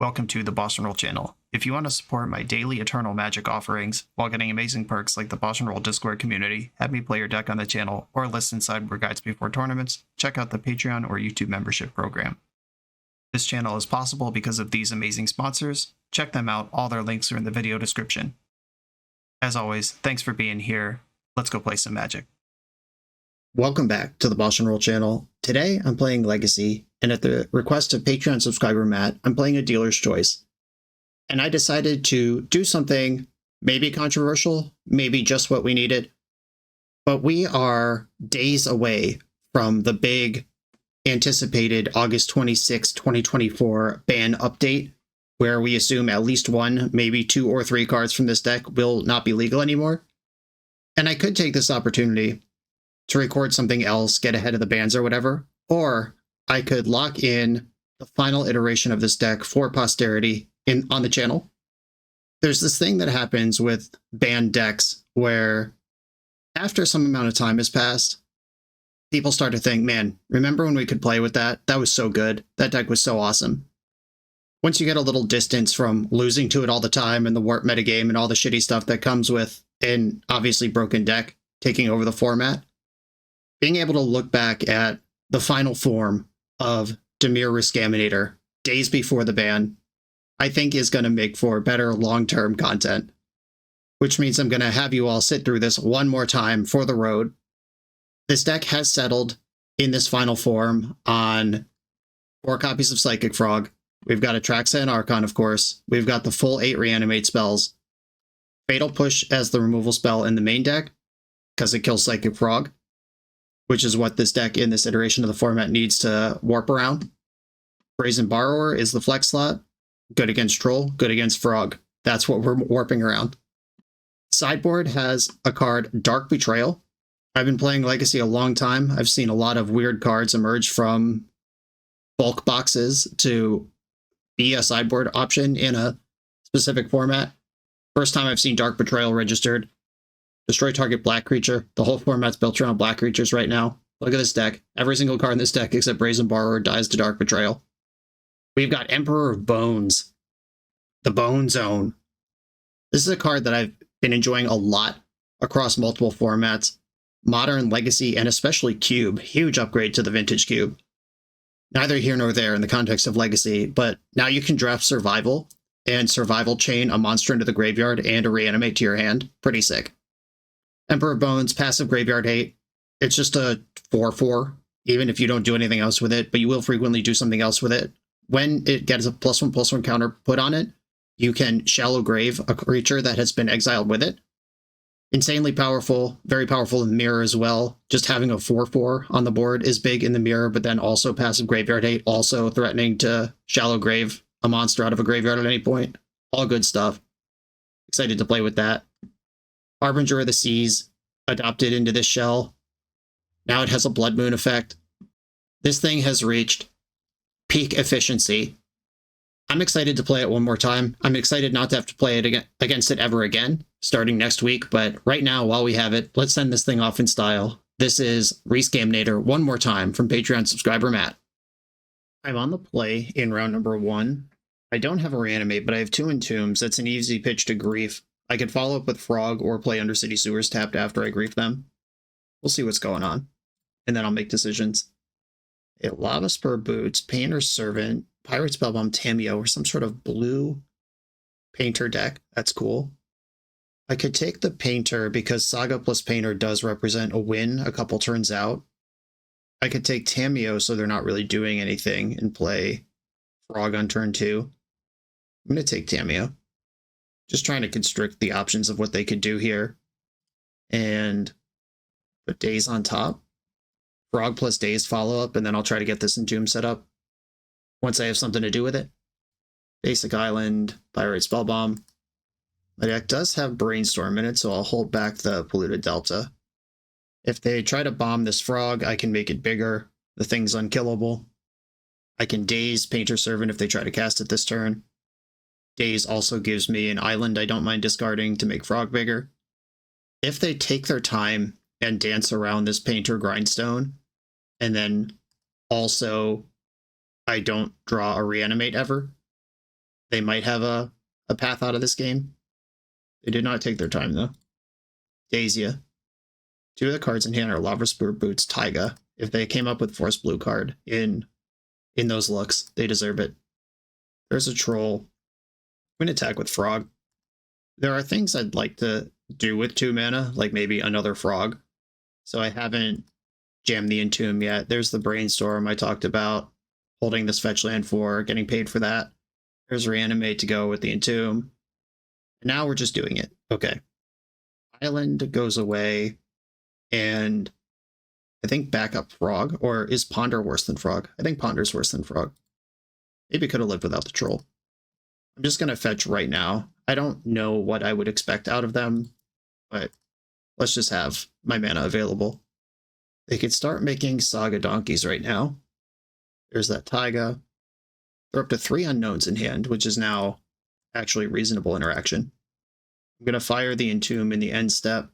welcome to the BoshNRoll channel. If you want to support my daily Eternal Magic offerings while getting amazing perks like the BoshNRoll Discord community, have me play your deck on the channel, or listen sideboard guides before tournaments, check out the Patreon or YouTube membership program. This channel is possible because of these amazing sponsors. Check them out, all their links are in the video description. As always, thanks for being here. Let's go play some Magic. Welcome back to the BoshNRoll channel. Today I'm playing Legacy, and at the request of Patreon subscriber Matt, I'm playing a dealer's choice. And I decided to do something maybe controversial, maybe just what we needed, but we are days away from the big anticipated August 26, 2024 ban update, where we assume at least one, maybe 2 or 3 cards from this deck will not be legal anymore. And I could take this opportunity to record something else, get ahead of the bans or whatever, or I could lock in the final iteration of this deck for posterity on the channel. There's this thing that happens with banned decks where after some amount of time has passed, people start to think, man, remember when we could play with that? That was so good. That deck was so awesome. Once you get a little distance from losing to it all the time and the warp metagame and all the shitty stuff that comes with an obviously broken deck taking over the format, being able to look back at the final form of ReScaminator days before the ban, I think is going to make for better long-term content, which means I'm going to have you all sit through this one more time for the road. This deck has settled in this final form on 4 copies of Psychic Frog. We've got Atraxa and Archon, of course. We've got the full 8 reanimate spells. Fatal Push as the removal spell in the main deck, because it kills Psychic Frog, which is what this deck in this iteration of the format needs to warp around. Brazen Borrower is the flex slot. Good against Troll, good against Frog. That's what we're warping around. Sideboard has a card, Dark Betrayal. I've been playing Legacy a long time. I've seen a lot of weird cards emerge from bulk boxes to be a sideboard option in a specific format. First time I've seen Dark Betrayal registered. Destroy target black creature. The whole format's built around black creatures right now. Look at this deck. Every single card in this deck except Brazen Borrower dies to Dark Betrayal. We've got Emperor of Bones. The Bone Zone. This is a card that I've been enjoying a lot across multiple formats. Modern, Legacy, and especially Cube. Huge upgrade to the Vintage Cube. Neither here nor there in the context of Legacy, but now you can draft Survival, and Survival chain a monster into the graveyard and a reanimate to your hand. Pretty sick. Emperor of Bones, passive graveyard hate. It's just a 4/4, even if you don't do anything else with it, but you will frequently do something else with it. When it gets a +1/+1 counter put on it, you can Shallow Grave a creature that has been exiled with it. Insanely powerful, very powerful in the mirror as well. Just having a 4/4 on the board is big in the mirror, but then also passive graveyard hate, also threatening to Shallow Grave a monster out of a graveyard at any point. All good stuff. Excited to play with that. Harbinger of the Seas, adopted into this shell. Now it has a Blood Moon effect. This thing has reached peak efficiency. I'm excited to play it one more time. I'm excited not to have to play it against it ever again, starting next week, but right now, while we have it, let's send this thing off in style. This is ReScaminator one more time from Patreon subscriber Matt. I'm on the play in round number 1. I don't have a reanimate, but I have 2 Entombs. That's an easy pitch to grief. I could follow up with Frog or play Undercity Sewers tapped after I grief them. We'll see what's going on, and then I'll make decisions. A Lava Spur Boots, Painter's Servant, Pirate Spellbomb Tameo, or some sort of blue Painter deck. That's cool. I could take the Painter because Saga plus Painter does represent a win a couple turns out. I could take Tameo so they're not really doing anything and play Frog on turn 2. I'm going to take Tameo. Just trying to constrict the options of what they could do here. And put Daze on top. Frog plus Daze follow-up, and then I'll try to get this Entomb set up once I have something to do with it. Basic Island, Pirate Spellbomb. My deck does have Brainstorm in it, so I'll hold back the Polluted Delta. If they try to bomb this Frog, I can make it bigger. The thing's unkillable. I can Daze Painter Servant if they try to cast it this turn. Daze also gives me an island I don't mind discarding to make Frog bigger. If they take their time and dance around this Painter Grindstone, and then also I don't draw a reanimate ever, they might have a path out of this game. They did not take their time, though. Dazia. 2 of the cards in hand are Lava Spur Boots, Taiga. If they came up with Force Blue card in those looks, they deserve it. There's a Troll. I'm going to attack with Frog. There are things I'd like to do with 2 mana, like maybe another Frog. So I haven't jammed the Entomb yet. There's the Brainstorm I talked about, holding this fetch land for, getting paid for that. There's Reanimate to go with the Entomb. And now we're just doing it. Okay. Island goes away, and I think backup Frog, or is Ponder worse than Frog? I think Ponder's worse than Frog. Maybe could have lived without the Troll. I'm just going to fetch right now. I don't know what I would expect out of them, but let's just have my mana available. They could start making Saga Donkeys right now. There's that Taiga. They're up to 3 unknowns in hand, which is now actually reasonable interaction. I'm going to fire the Entomb in the end step.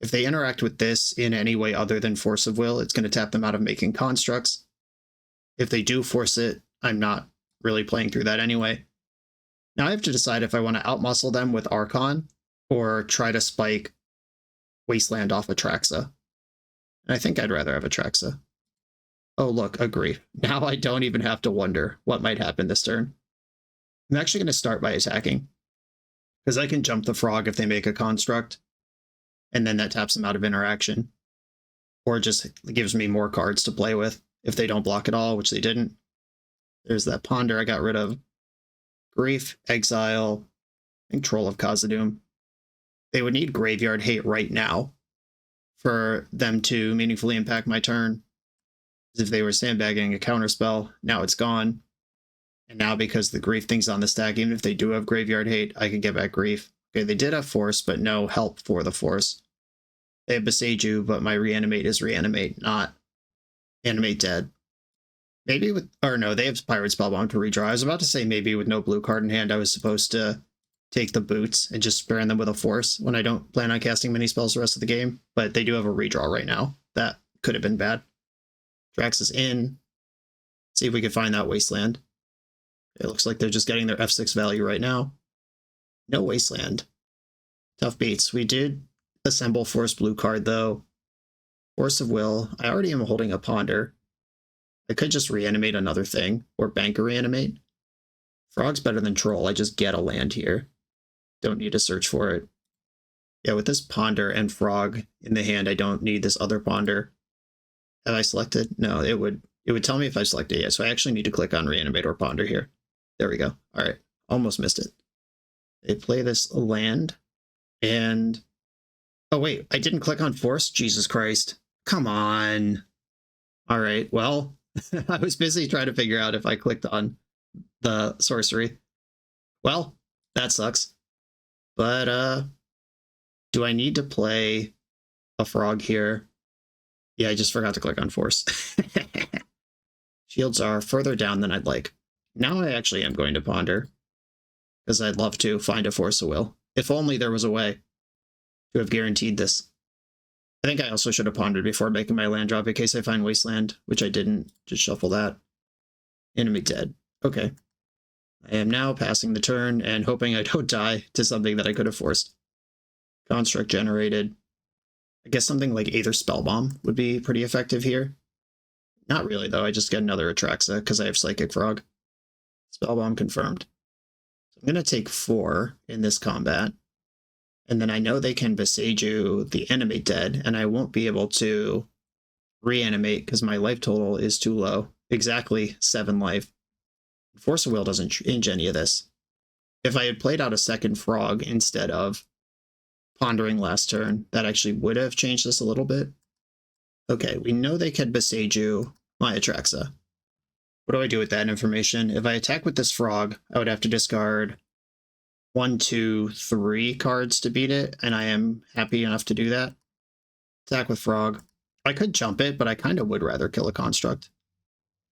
If they interact with this in any way other than Force of Will, it's going to tap them out of making constructs. If they do force it, I'm not really playing through that anyway. Now I have to decide if I want to outmuscle them with Archon or try to spike Wasteland off Atraxa. And I think I'd rather have Atraxa. Oh, look, agree. Now I don't even have to wonder what might happen this turn. I'm actually going to start by attacking, because I can jump the Frog if they make a construct, and then that taps them out of interaction. Or just gives me more cards to play with if they don't block at all, which they didn't. There's that Ponder I got rid of. Grief, Exile, and Troll of Khazad-dûm. They would need Graveyard Hate right now for them to meaningfully impact my turn. As if they were sandbagging a counterspell, now it's gone. And now because the Grief thing's on the stack, even if they do have Graveyard Hate, I can get back Grief. Okay, they did have Force, but no help for the Force. They have Boseiju, but my Reanimate is Reanimate, not Animate Dead. Maybe with, or no, they have Pirate Spellbomb to redraw. I was about to say maybe with no blue card in hand, I was supposed to take the Boots and just spare them with a Force when I don't plan on casting many spells the rest of the game. But they do have a redraw right now. That could have been bad. Drax is in. See if we can find that Wasteland. It looks like they're just getting their F6 value right now. No Wasteland. Tough beats. We did assemble Force Blue card, though. Force of Will. I already am holding a Ponder. I could just reanimate another thing, or bank a reanimate. Frog's better than Troll. I just get a land here. Don't need to search for it. Yeah, with this Ponder and Frog in the hand, I don't need this other Ponder. Have I selected? No, it would tell me if I selected it. Yeah, so I actually need to click on Reanimate or Ponder here. There we go. All right, almost missed it. They play this land, and... oh, wait, I didn't click on Force? Jesus Christ. Come on. All right, well, I was busy trying to figure out if I clicked on the sorcery. Well, that sucks. But, do I need to play a Frog here? Yeah, I just forgot to click on Force. Shields are further down than I'd like. Now I actually am going to Ponder, because I'd love to find a Force of Will. If only there was a way to have guaranteed this. I think I also should have pondered before making my land drop in case I find Wasteland, which I didn't. Just shuffle that. Enemy dead. Okay. I am now passing the turn and hoping I don't die to something that I could have forced. Construct generated. I guess something like Aether Spellbomb would be pretty effective here. Not really, though. I just get another Atraxa because I have Psychic Frog. Spellbomb confirmed. So I'm going to take 4 in this combat. And then I know they can Boseiju the enemy dead, and I won't be able to reanimate because my life total is too low. Exactly 7 life. Force of Will doesn't change any of this. If I had played out a second Frog instead of pondering last turn, that actually would have changed this a little bit. Okay, we know they can Boseiju my Atraxa. What do I do with that information? If I attack with this Frog, I would have to discard 1, 2, 3 cards to beat it, and I am happy enough to do that. Attack with Frog. I could jump it, but I kind of would rather kill a construct.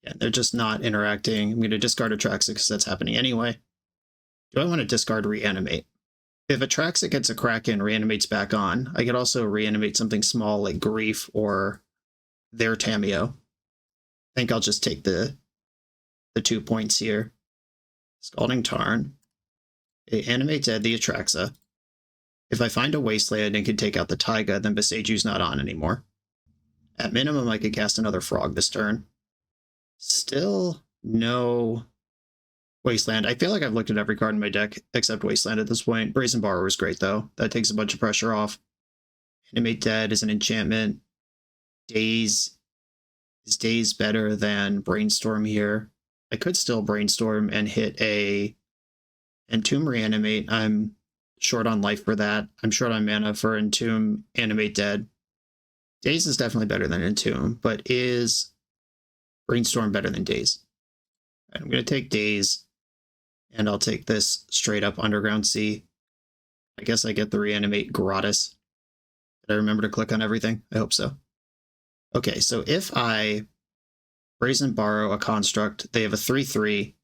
Yeah, they're just not interacting. I'm going to discard Atraxa because that's happening anyway. Do I want to discard Reanimate? If Atraxa gets a Kraken, Reanimate's back on. I could also reanimate something small like Grief or their Tameo. I think I'll just take the 2 points here. Scalding Tarn. It animates Dead the Atraxa. If I find a Wasteland and can take out the Taiga, then Boseju's not on anymore. At minimum, I could cast another Frog this turn. Still no Wasteland. I feel like I've looked at every card in my deck except Wasteland at this point. Brazen Borrower is great, though. That takes a bunch of pressure off. Animate Dead is an enchantment. Daze. Is Daze better than Brainstorm here? I could still Brainstorm and hit a Entomb Reanimate. I'm short on life for that. I'm short on mana for Entomb, Animate Dead. Daze is definitely better than Entomb, but is Brainstorm better than Daze? I'm going to take Daze, and I'll take this straight up Underground Sea. I guess I get the Reanimate gratis. Did I remember to click on everything? I hope so. Okay, so if I Brazen Borrow a construct, they have a 3/3,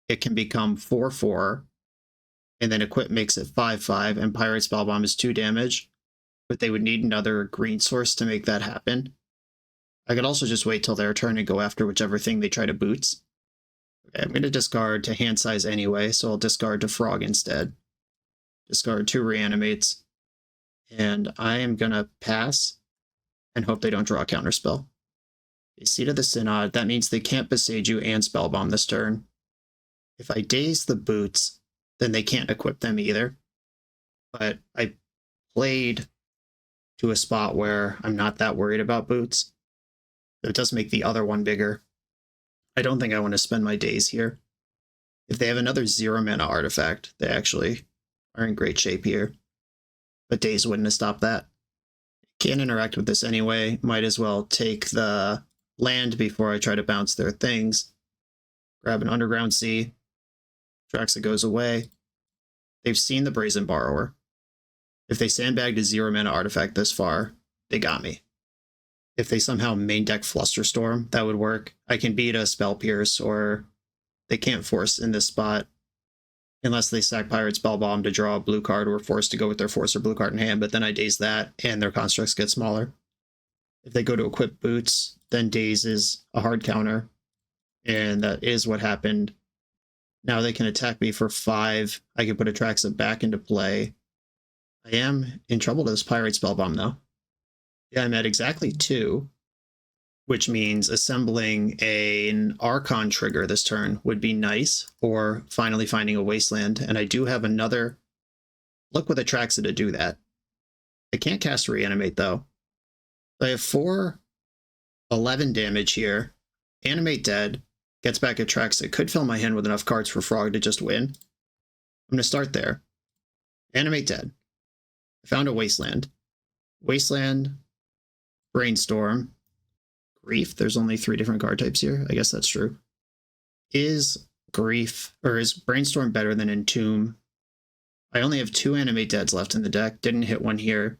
it can become 4/4, and then Equip makes it 5/5, and Pirate Spellbomb is 2 damage, but they would need another green source to make that happen. I could also just wait till their turn and go after whichever thing they try to boots. Okay, I'm going to discard to hand size anyway, so I'll discard to Frog instead. Discard 2 Reanimates, and I am going to pass and hope they don't draw a counterspell. Seat of the Synod, that means they can't Boseiju and Spellbomb this turn. If I Daze the boots, then they can't equip them either. But I played to a spot where I'm not that worried about boots. It does make the other one bigger. I don't think I want to spend my days here. If they have another 0 mana artifact, they actually are in great shape here. But days wouldn't have stopped that. Can't interact with this anyway. Might as well take the land before I try to bounce their things. Grab an Underground Sea. Traxa goes away. They've seen the Brazen Borrower. If they sandbagged a 0 mana artifact this far, they got me. If they somehow main deck Flusterstorm, that would work. I can beat a Spell Pierce, or they can't force in this spot unless they sack Pirate Spellbomb to draw a blue card or forced to go with their force or blue card in hand, but then I daze that and their constructs get smaller. If they go to equip boots, then daze is a hard counter, and that is what happened. Now they can attack me for 5. I can put Atraxa back into play. I am in trouble to this Pirate Spellbomb, though. Yeah, I'm at exactly 2, which means assembling an Archon trigger this turn would be nice, or finally finding a Wasteland, and I do have another look with Atraxa to do that. I can't cast Reanimate, though. I have 4/11 damage here. Animate Dead, gets back Atraxa. Could fill my hand with enough cards for Frog to just win. I'm going to start there. Animate Dead. I found a Wasteland. Wasteland, Brainstorm, Grief. There's only 3 different card types here. I guess that's true. Is Grief, or is Brainstorm better than Entomb? I only have 2 Animate Deads left in the deck. Didn't hit one here.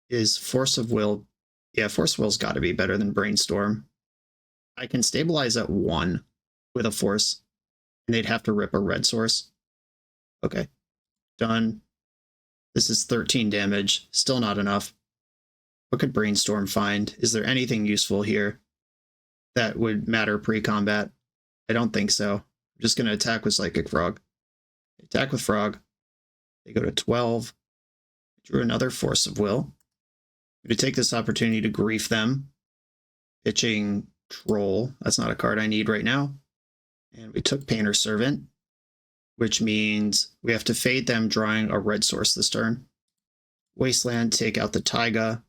Is Force of Will? Yeah, Force of Will's got to be better than Brainstorm. I can stabilize at 1 with a Force, and they'd have to rip a red source. Okay, done. This is 13 damage. Still not enough. What could Brainstorm find? Is there anything useful here that would matter pre-combat? I don't think so. I'm just going to attack with Psychic Frog. Attack with Frog. They go to 12. Drew another Force of Will. I'm going to take this opportunity to grief them. Pitching Troll. That's not a card I need right now. And we took Painter Servant, which means we have to fade them drawing a red source this turn. Wasteland, take out the Taiga.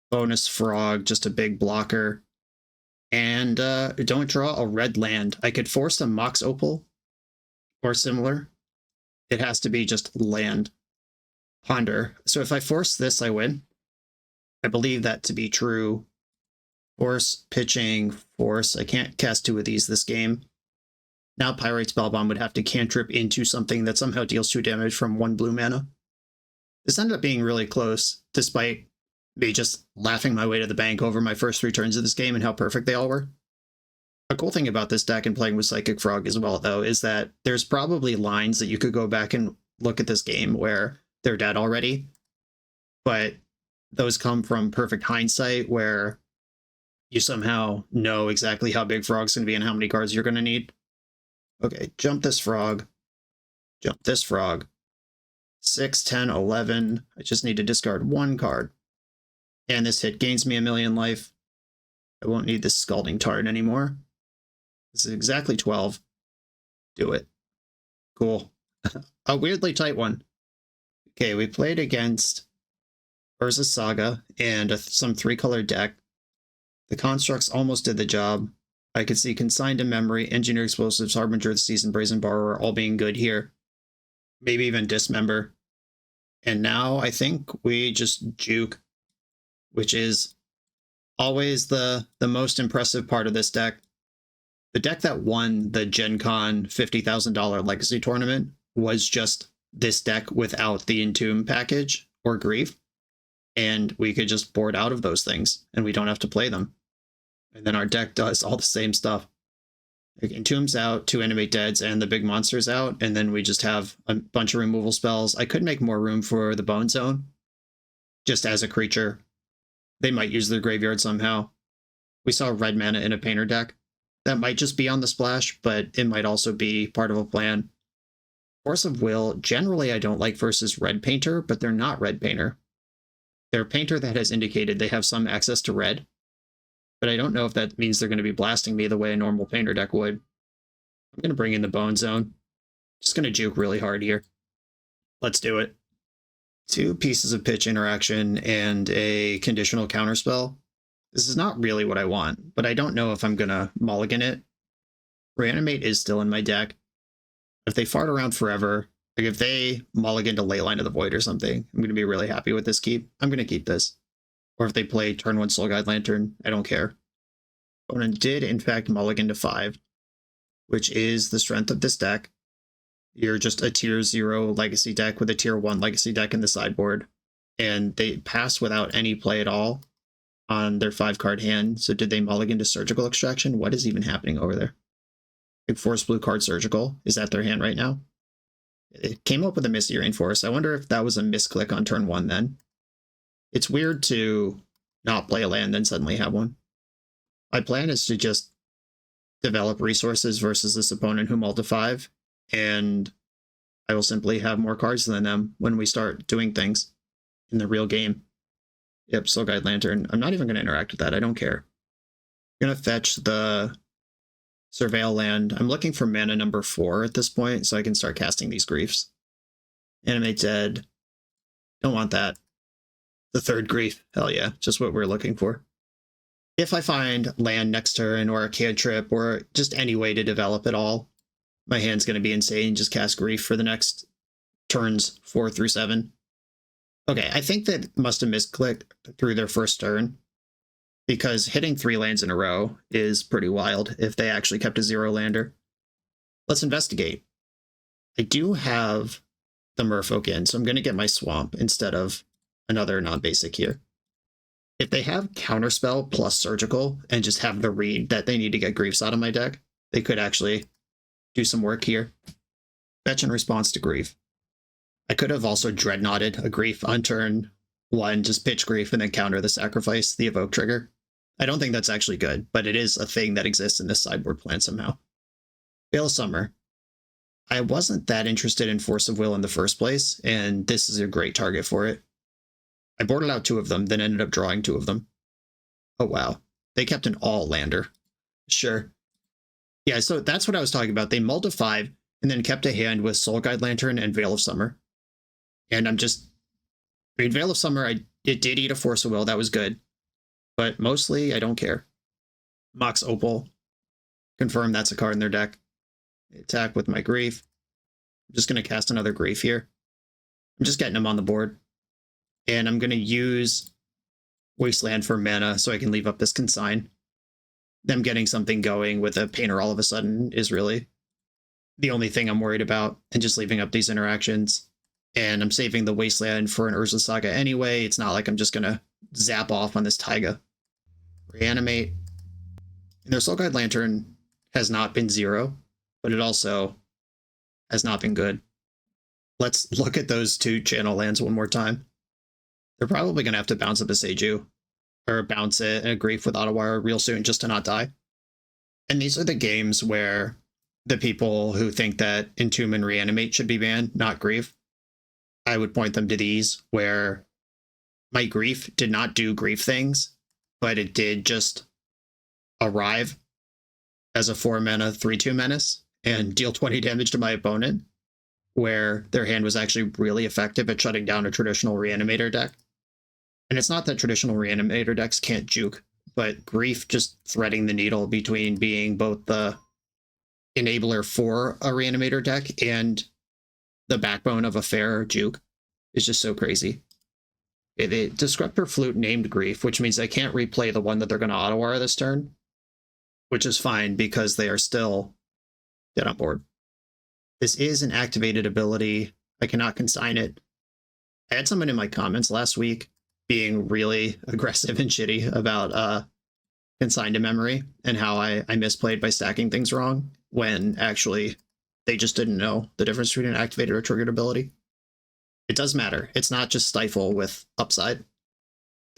Bonus Frog, just a big blocker. And don't draw a red land. I could force a Mox Opal or similar. It has to be just land. Ponder. So if I force this, I win. I believe that to be true. Force, pitching, force. I can't cast 2 of these this game. Now Pirate Spellbomb would have to cantrip into something that somehow deals 2 damage from 1 blue mana. This ended up being really close, despite me just laughing my way to the bank over my first 3 turns of this game and how perfect they all were. A cool thing about this deck and playing with Psychic Frog as well, though, is that there's probably lines that you could go back and look at this game where they're dead already, but those come from perfect hindsight where you somehow know exactly how big Frog's going to be and how many cards you're going to need. Okay, jump this frog. Jump this frog. 6, 10, 11. I just need to discard one card. And this hit gains me 1,000,000 life. I won't need this Scalding Tarn anymore. This is exactly 12. Do it. Cool. A weirdly tight one. Okay, we played against Urza's Saga and some 3-color deck. The constructs almost did the job. I could see Consigned to Memory, Engineer Explosives, Harbinger of the Season, Brazen Borrower all being good here. Maybe even Dismember. And now I think we just juke, which is always the most impressive part of this deck. The deck that won the Gen Con $50,000 Legacy Tournament was just this deck without the Entomb package or Grief. And we could just board out of those things and we don't have to play them. And then our deck does all the same stuff. Like Entomb's out, 2 Animate Deads, and the big monster's out, and then we just have a bunch of removal spells. I could make more room for the Bone Zone, just as a creature. They might use their graveyard somehow. We saw red mana in a Painter deck. That might just be on the splash, but it might also be part of a plan. Force of Will, generally I don't like versus red Painter, but they're not red Painter. They're a Painter that has indicated they have some access to red, but I don't know if that means they're going to be blasting me the way a normal Painter deck would. I'm going to bring in the Bone Zone. Just going to juke really hard here. Let's do it. 2 pieces of pitch interaction and a conditional counterspell. This is not really what I want, but I don't know if I'm going to mulligan it. Reanimate is still in my deck. If they fart around forever, like if they mulligan to Leyline of the Void or something, I'm going to be really happy with this keep. I'm going to keep this. Or if they play turn 1 Soul Guide Lantern, I don't care. Opponent did, in fact, mulligan to 5, which is the strength of this deck. You're just a tier 0 legacy deck with a tier 1 legacy deck in the sideboard. And they pass without any play at all on their 5-card hand. So did they mulligan to Surgical Extraction? What is even happening over there? Like Force Blue card Surgical. Is that their hand right now? It came up with a Misty Rainforest. I wonder if that was a misclick on turn 1 then. It's weird to not play a land then suddenly have one. My plan is to just develop resources versus this opponent who mulled to 5, and I will simply have more cards than them when we start doing things in the real game. Yep, Soul Guide Lantern. I'm not even going to interact with that. I don't care. I'm going to fetch the Surveil land. I'm looking for mana number 4 at this point, so I can start casting these Griefs. Animate Dead. Don't want that. The 3rd Grief. Hell yeah, just what we're looking for. If I find land next turn or a cantrip or just any way to develop it all, my hand's going to be insane. Just cast Grief for the next turns 4 through 7. Okay, I think that must have misclicked through their first turn, because hitting 3 lands in a row is pretty wild if they actually kept a 0 lander. Let's investigate. I do have the Merfolk in, so I'm going to get my Swamp instead of another non-basic here. If they have Counterspell plus Surgical and just have the read that they need to get Griefs out of my deck, they could actually do some work here. Fetch in response to Grief. I could have also Dreadnoughted a Grief on turn 1, just pitch Grief and then counter the Sacrifice, the Evoke trigger. I don't think that's actually good, but it is a thing that exists in this sideboard plan somehow. Veil of Summer. I wasn't that interested in Force of Will in the first place, and this is a great target for it. I boarded out 2 of them, then ended up drawing 2 of them. Oh wow. They kept an all-lander. Sure. Yeah, so that's what I was talking about. They mulled to 5, and then kept a hand with Soul Guide Lantern and Veil of Summer. And I'm just... I mean, Veil of Summer, it did eat a Force of Will, that was good. But mostly, I don't care. Mox Opal. Confirm that's a card in their deck. Attack with my Grief. I'm just going to cast another Grief here. I'm just getting them on the board. And I'm going to use Wasteland for mana so I can leave up this Consign. Them getting something going with a Painter all of a sudden is really the only thing I'm worried about, and just leaving up these interactions. And I'm saving the Wasteland for an Urza Saga anyway. It's not like I'm just going to zap off on this Taiga. Reanimate. And their Soul Guide Lantern has not been 0, but it also has not been good. Let's look at those 2 channel lands one more time. They're probably going to have to bounce up a Seiju, or bounce it and a Grief with Ottawire real soon just to not die. And these are the games where the people who think that Entomb and Reanimate should be banned, not Grief, I would point them to these, where my Grief did not do Grief things, but it did just arrive as a 4-mana 3/2 menace and deal 20 damage to my opponent, where their hand was actually really effective at shutting down a traditional Reanimator deck. And it's not that traditional Reanimator decks can't juke, but Grief just threading the needle between being both the enabler for a Reanimator deck and the backbone of a fair juke is just so crazy. The Disruptor Flute named Grief, which means I can't replay the one that they're going to auto-aura this turn, which is fine because they are still dead on board. This is an activated ability. I cannot consign it. I had someone in my comments last week being really aggressive and shitty about consigned to memory and how I misplayed by stacking things wrong, when actually they just didn't know the difference between an activated or triggered ability. It does matter. It's not just Stifle with upside.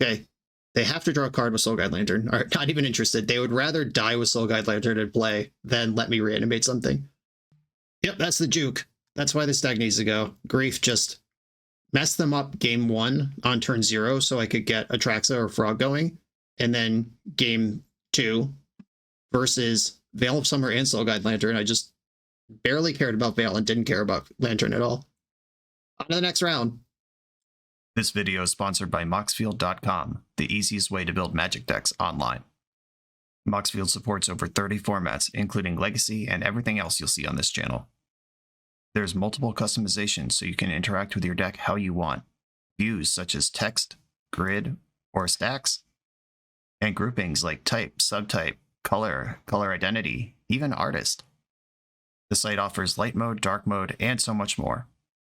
Okay. They have to draw a card with Soul Guide Lantern. Or not even interested. They would rather die with Soul Guide Lantern and play than let me reanimate something. Yep, that's the juke. That's why this deck needs to go. Grief just messed them up game 1 on turn 0 so I could get Atraxa or Frog going. And then game 2 versus Veil of Summer and Soul Guide Lantern, I just barely cared about Veil and didn't care about Lantern at all. On to the next round. This video is sponsored by Moxfield.com, the easiest way to build Magic decks online. Moxfield supports over 30 formats, including Legacy and everything else you'll see on this channel. There's multiple customizations so you can interact with your deck how you want. Views such as text, grid, or stacks. And groupings like type, subtype, color, color identity, even artist. The site offers light mode, dark mode, and so much more.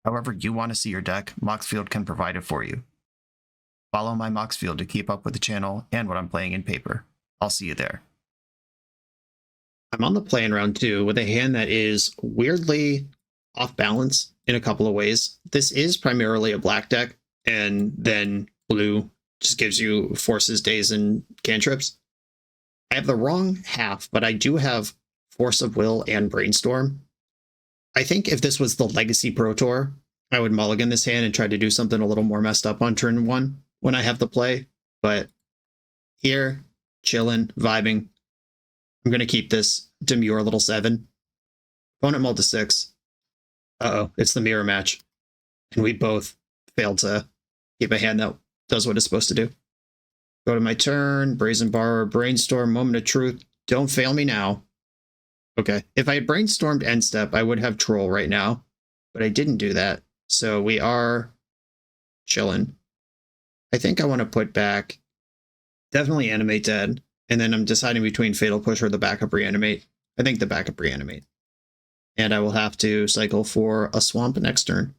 However you want to see your deck, Moxfield can provide it for you. Follow my Moxfield to keep up with the channel and what I'm playing in paper. I'll see you there. I'm on the play in round 2 with a hand that is weirdly off balance in a couple of ways. This is primarily a black deck, and then blue just gives you forces, days, and cantrips. I have the wrong half, but I do have Force of Will and Brainstorm. I think if this was the Legacy Pro Tour, I would mulligan this hand and try to do something a little more messed up on turn 1 when I have the play. But here, chilling, vibing. I'm going to keep this demure little 7. Opponent mulled to 6. Uh-oh, it's the mirror match. And we both failed to keep a hand that does what it's supposed to do. Go to my turn, Brazen Borrower, Brainstorm, Moment of Truth. Don't fail me now. Okay, if I had Brainstormed end step, I would have Troll right now, but I didn't do that. So we are chilling. I think I want to put back definitely Animate Dead, and then I'm deciding between Fatal Push or the backup Reanimate. I think the backup Reanimate. And I will have to cycle for a Swamp next turn.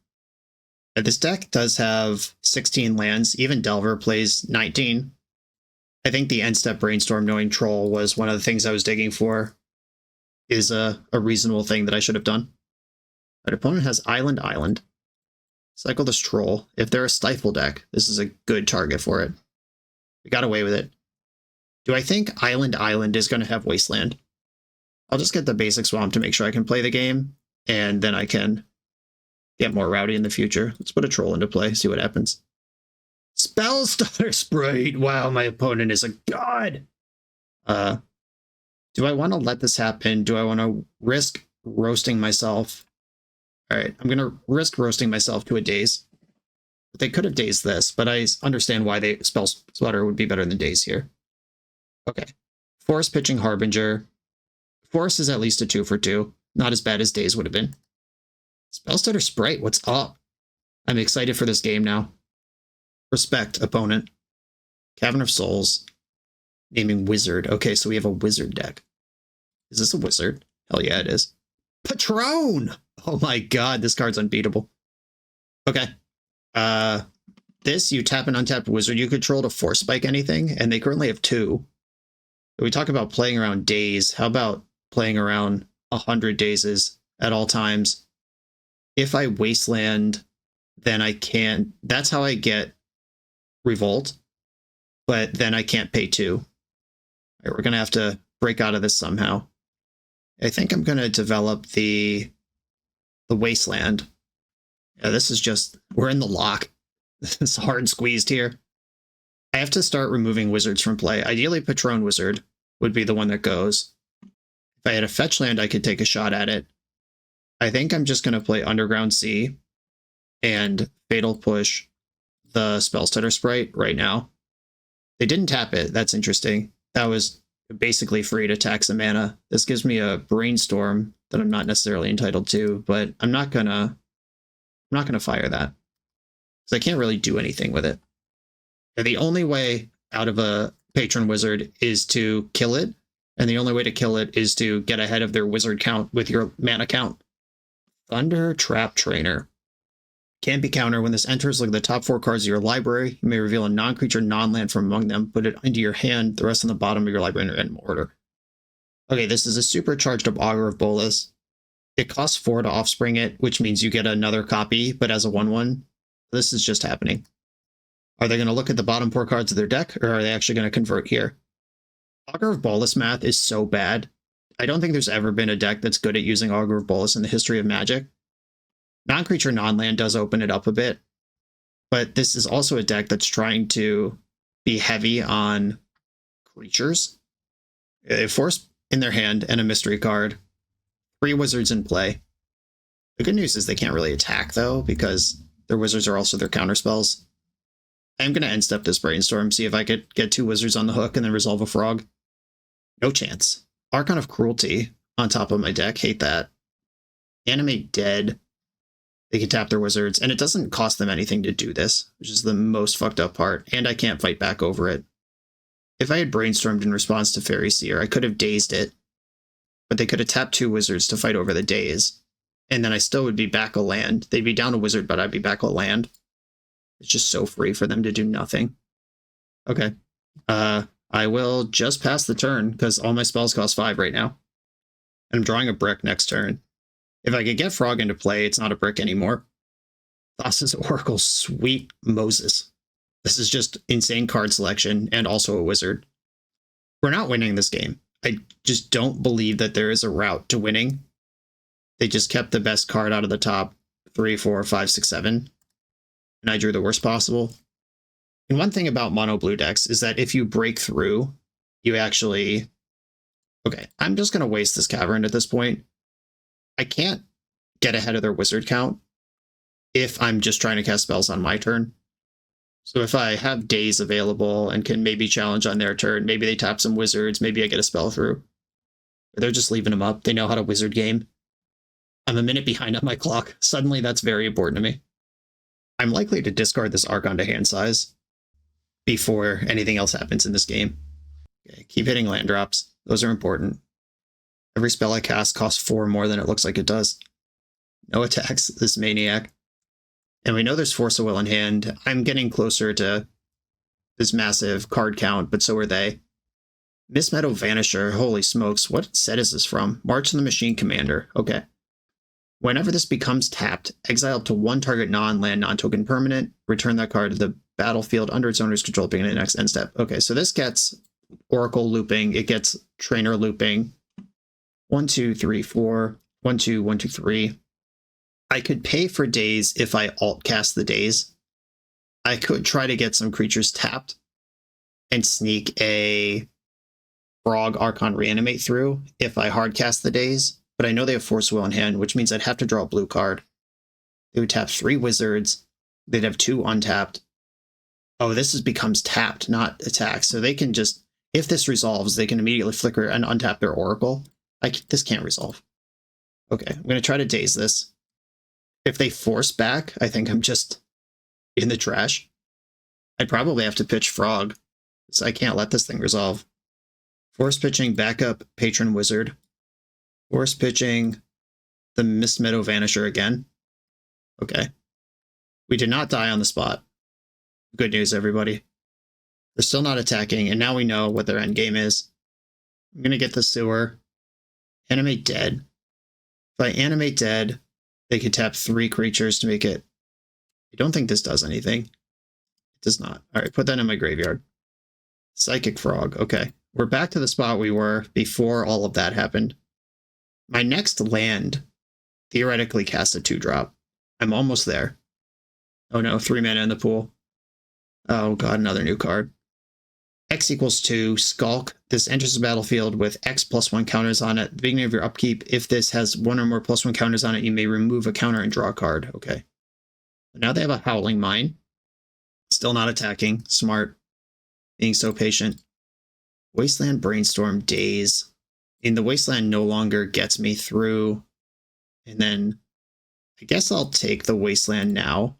This deck does have 16 lands. Even Delver plays 19. I think the end step Brainstorm knowing Troll was one of the things I was digging for. Is a reasonable thing that I should have done. But opponent has Island. Cycle this Troll. If they're a Stifle deck, this is a good target for it. We got away with it. Do I think Island is going to have Wasteland? I'll just get the basic Swamp to make sure I can play the game, and then I can get more rowdy in the future. Let's put a Troll into play, see what happens. Spellstutter Sprite! Wow, my opponent is a god! Do I want to let this happen? Do I want to risk roasting myself? All right, I'm going to risk roasting myself to a Daze. They could have dazed this, but I understand why they Spellstutter would be better than Daze here. Okay. Forest pitching Harbinger. Forest is at least a 2 for 2. Not as bad as Daze would have been. Spellstutter Sprite, what's up? I'm excited for this game now. Respect, opponent. Cavern of Souls. Naming Wizard. Okay, so we have a Wizard deck. Is this a Wizard? Hell yeah, it is. Patron! Oh my god, this card's unbeatable. Okay. This, you tap an untapped Wizard you control to Force Spike anything, and they currently have 2. We talk about playing around Daze. How about playing around 100 Dazes at all times? If I Wasteland, then I can't... That's how I get Revolt, but then I can't pay 2. All right, we're going to have to break out of this somehow. I think I'm going to develop the Wasteland. Yeah, this is just, we're in the lock. It's hard squeezed here. I have to start removing wizards from play. Ideally, Patron Wizard would be the one that goes. If I had a fetch land, I could take a shot at it. I think I'm just going to play Underground Sea and Fatal Push the Spellstutter Sprite right now. They didn't tap it. That's interesting. That was basically free to tax some mana. This gives me a Brainstorm that I'm not necessarily entitled to, but I'm not gonna fire that because I can't really do anything with it. The only way out of a Patron Wizard is to kill it, and the only way to kill it is to get ahead of their wizard count with your mana count. Thunder Trap Trainer. Can't be countered. When this enters, look at the top 4 cards of your library. You may reveal a non-creature, non-land from among them, put it into your hand, the rest on the bottom of your library in random order. Okay, this is a supercharged up Augur of Bolas. It costs 4 to offspring it, which means you get another copy, but as a 1/1. This is just happening. Are they going to look at the bottom 4 cards of their deck, or are they actually going to convert here? Augur of Bolas math is so bad. I don't think there's ever been a deck that's good at using Augur of Bolas in the history of Magic. Non-creature, non-land does open it up a bit, but this is also a deck that's trying to be heavy on creatures. A force in their hand and a mystery card. 3 wizards in play. The good news is they can't really attack, though, because their wizards are also their counterspells. I'm going to end step this Brainstorm, see if I could get 2 wizards on the hook and then resolve a frog. No chance. Archon of Cruelty on top of my deck. Hate that. Animate Dead. They can tap their wizards, and it doesn't cost them anything to do this, which is the most fucked up part, and I can't fight back over it. If I had Brainstormed in response to Fairy Seer, I could have dazed it, but they could have tapped 2 wizards to fight over the daze, and then I still would be back a land. They'd be down a wizard, but I'd be back a land. It's just so free for them to do nothing. Okay. I will just pass the turn, because all my spells cost 5 right now. And I'm drawing a brick next turn. If I could get Frog into play, it's not a brick anymore. Thassa's Oracle, sweet Moses. This is just insane card selection and also a wizard. We're not winning this game. I just don't believe that there is a route to winning. They just kept the best card out of the top 3, 4, 5, 6, 7. And I drew the worst possible. And one thing about mono blue decks is that if you break through, you actually... Okay, I'm just going to waste this Cavern at this point. I can't get ahead of their wizard count if I'm just trying to cast spells on my turn. So if I have Daze available and can maybe challenge on their turn, maybe they tap some wizards, maybe I get a spell through. Or they're just leaving them up. They know how to wizard game. I'm a minute behind on my clock. Suddenly that's very important to me. I'm likely to discard this Archon to hand size before anything else happens in this game. Okay, keep hitting land drops. Those are important. Every spell I cast costs 4 more than it looks like it does. No attacks, this maniac. And we know there's Force of Will in hand. I'm getting closer to this massive card count, but so are they. Miss Meadow Vanisher, holy smokes, what set is this from? March of the Machine Commander, okay. Whenever this becomes tapped, exile up to 1 target non-land, non-token permanent, return that card to the battlefield under its owner's control beginning the next end step. Okay, so this gets Oracle looping, it gets Trainer looping. 1, 2, 3, 4. 1, 2, 1, 2, 3. I could pay for Daze if I alt cast the Daze. I could try to get some creatures tapped and sneak a Frog Archon Reanimate through if I hard cast the Daze, but I know they have Force Will in hand, which means I'd have to draw a blue card. They would tap 3 wizards. They'd have 2 untapped. Oh, this becomes tapped, not attacked. So they can just, if this resolves, they can immediately flicker and untap their Oracle. This can't resolve. Okay, I'm going to try to Daze this. If they force back, I think I'm just in the trash. I'd probably have to pitch Frog, so I can't let this thing resolve. Force pitching backup Patron Wizard. Force pitching the Miss Meadow Vanisher again. Okay. We did not die on the spot. Good news, everybody. They're still not attacking, and now we know what their end game is. I'm going to get the Sewer. Animate Dead. If I animate Dead, they could tap 3 creatures to make it. I don't think this does anything. It does not. All right, put that in my graveyard. Psychic Frog. Okay. We're back to the spot we were before all of that happened. My next land theoretically casts a 2-drop. I'm almost there. Oh no, 3 mana in the pool. Oh god, another new card. X equals 2, Skulk. This enters the battlefield with X +1 counters on it. At the beginning of your upkeep, if this has 1 or more +1 counters on it, you may remove a counter and draw a card. Okay. Now they have a Howling Mine. Still not attacking. Smart. Being so patient. Wasteland, Brainstorm, Daze. And the Wasteland no longer gets me through. And then I guess I'll take the Wasteland now.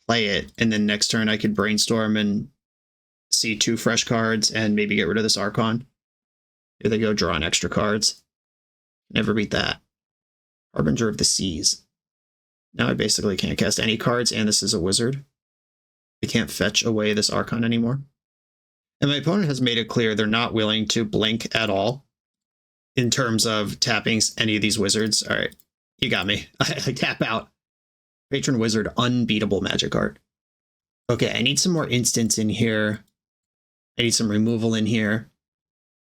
Play it. And then next turn I could Brainstorm and see 2 fresh cards and maybe get rid of this Archon. Here they go, drawing extra cards. Never beat that. Harbinger of the Seas. Now I basically can't cast any cards, and this is a wizard. I can't fetch away this Archon anymore. And my opponent has made it clear they're not willing to blink at all in terms of tapping any of these wizards. All right, you got me. I tap out. Patron Wizard, unbeatable magic art. Okay, I need some more instants in here. I need some removal in here.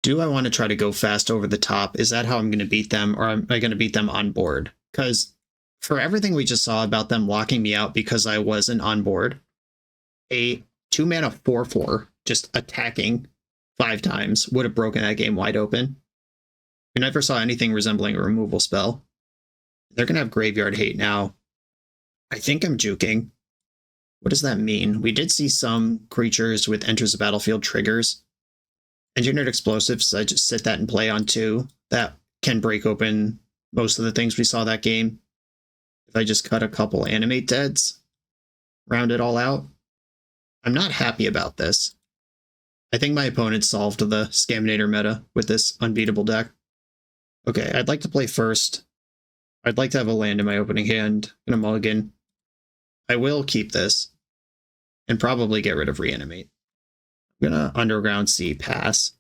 Do I want to try to go fast over the top? Is that how I'm going to beat them, or am I going to beat them on board? Because for everything we just saw about them locking me out because I wasn't on board, a 2-mana 4/4 just attacking 5 times would have broken that game wide open. We never saw anything resembling a removal spell. They're going to have Graveyard Hate now. I think I'm juking. What does that mean? We did see some creatures with enters the battlefield triggers. Engineered Explosives, I just sit that and play on 2. That can break open most of the things we saw that game. If I just cut a couple Animate Deads, round it all out. I'm not happy about this. I think my opponent solved the Scaminator meta with this unbeatable deck. Okay, I'd like to play first. I'd like to have a land in my opening hand and a mulligan. I will keep this and probably get rid of Reanimate. I'm gonna Underground Sea pass.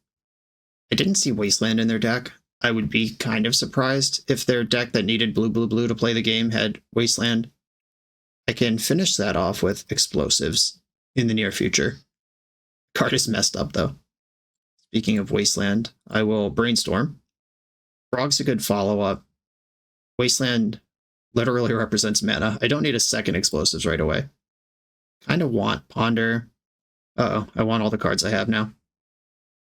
I didn't see Wasteland in their deck. I would be kind of surprised if their deck that needed blue to play the game had Wasteland. I can finish that off with Explosives in the near future. Card is messed up though. Speaking of Wasteland, I will Brainstorm. Frog's a good follow-up. Wasteland literally represents mana. I don't need a second Explosives right away. Kind of want Ponder. Uh-oh, I want all the cards I have now.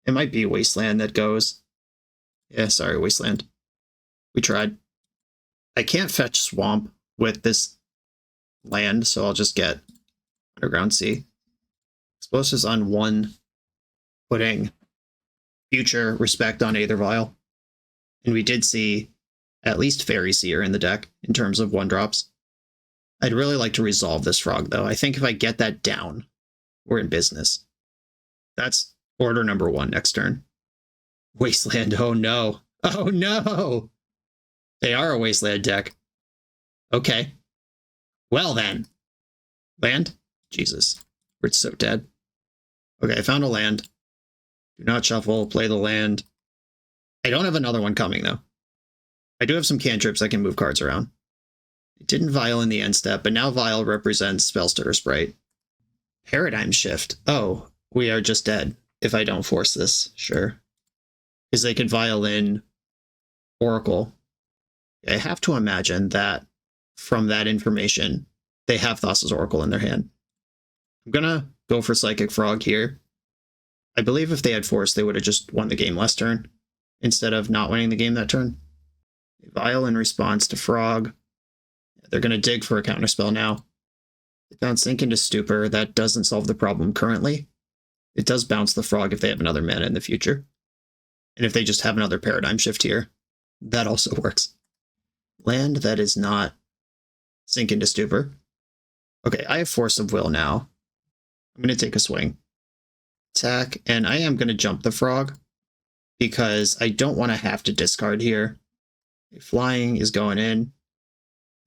It might be Wasteland that goes. Yeah, sorry, Wasteland. We tried. I can't fetch Swamp with this land, so I'll just get Underground Sea. Explosives on 1, putting future respect on Aether Vial. And we did see at least Fairy Seer in the deck in terms of 1-drops. I'd really like to resolve this Frog, though. I think if I get that down, we're in business. That's order number 1 next turn. Wasteland, oh no. Oh no! They are a Wasteland deck. Okay. Well then. Land? Jesus. We're so dead. Okay, I found a land. Do not shuffle, play the land. I don't have another one coming, though. I do have some cantrips that can move cards around. It didn't Vial in the end step, but now Vial represents Spellstirrer Sprite. Paradigm Shift. Oh, we are just dead if I don't force this. Sure. Because they could Vial in Oracle. I have to imagine that from that information, they have Thassa's Oracle in their hand. I'm gonna go for Psychic Frog here. I believe if they had Force, they would have just won the game last turn, instead of not winning the game that turn. Vial in response to Frog. They're gonna dig for a counterspell now. They found Sink into Stupor. That doesn't solve the problem currently. It does bounce the Frog if they have another mana in the future. And if they just have another Paradigm Shift here, that also works. Land that is not Sink into Stupor. Okay, I have Force of Will now. I'm going to take a swing. Attack, and I am going to jump the Frog because I don't want to have to discard here. Flying is going in.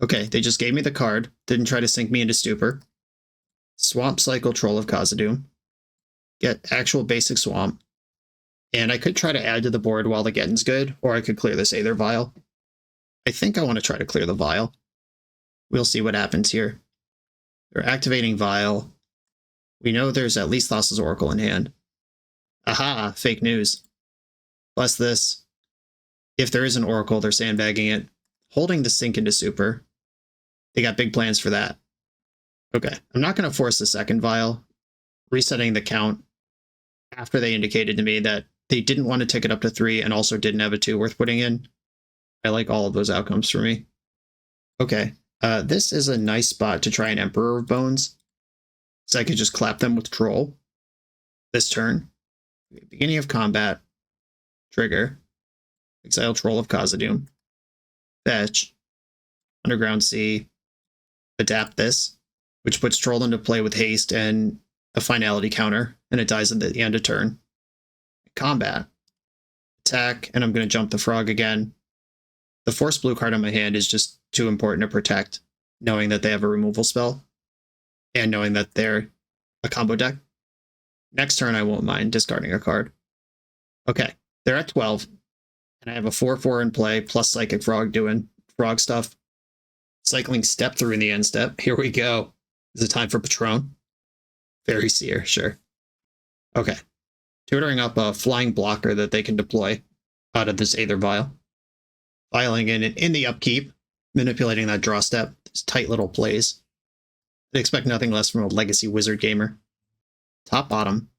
Okay, they just gave me the card. Didn't try to sink me into Stupor. Swamp Cycle, Troll of Khazad-dûm. Get actual basic Swamp. And I could try to add to the board while the getting's good, or I could clear this Aether Vial. I think I want to try to clear the Vial. We'll see what happens here. They're activating Vial. We know there's at least Thassa's Oracle in hand. Aha, fake news. Bless this. If there is an Oracle, they're sandbagging it, holding the sink into super. They got big plans for that. Okay, I'm not going to force the second vial, resetting the count after they indicated to me that they didn't want to tick it up to 3 and also didn't have a 2 worth putting in. I like all of those outcomes for me. Okay, this is a nice spot to try an Emperor of Bones, so I could just clap them with Troll this turn. Beginning of combat, trigger, exile Troll of Khazad-dûm, fetch, Underground Sea, adapt this, which puts Troll into play with haste and a finality counter, and it dies at the end of turn. Combat, attack, and I'm going to jump the frog again. The force blue card on my hand is just too important to protect, knowing that they have a removal spell, and knowing that they're a combo deck. Next turn, I won't mind discarding a card. Okay, they're at 12, and I have a 4/4 in play, plus Psychic Frog doing frog stuff. Cycling step through in the end step. Here we go. Is it time for Patron? Fairy Seer, sure. Okay. Tutoring up a flying blocker that they can deploy out of this Aether Vial. Filing in the upkeep, manipulating that draw step. These tight little plays. They expect nothing less from a legacy wizard gamer. Top bottom.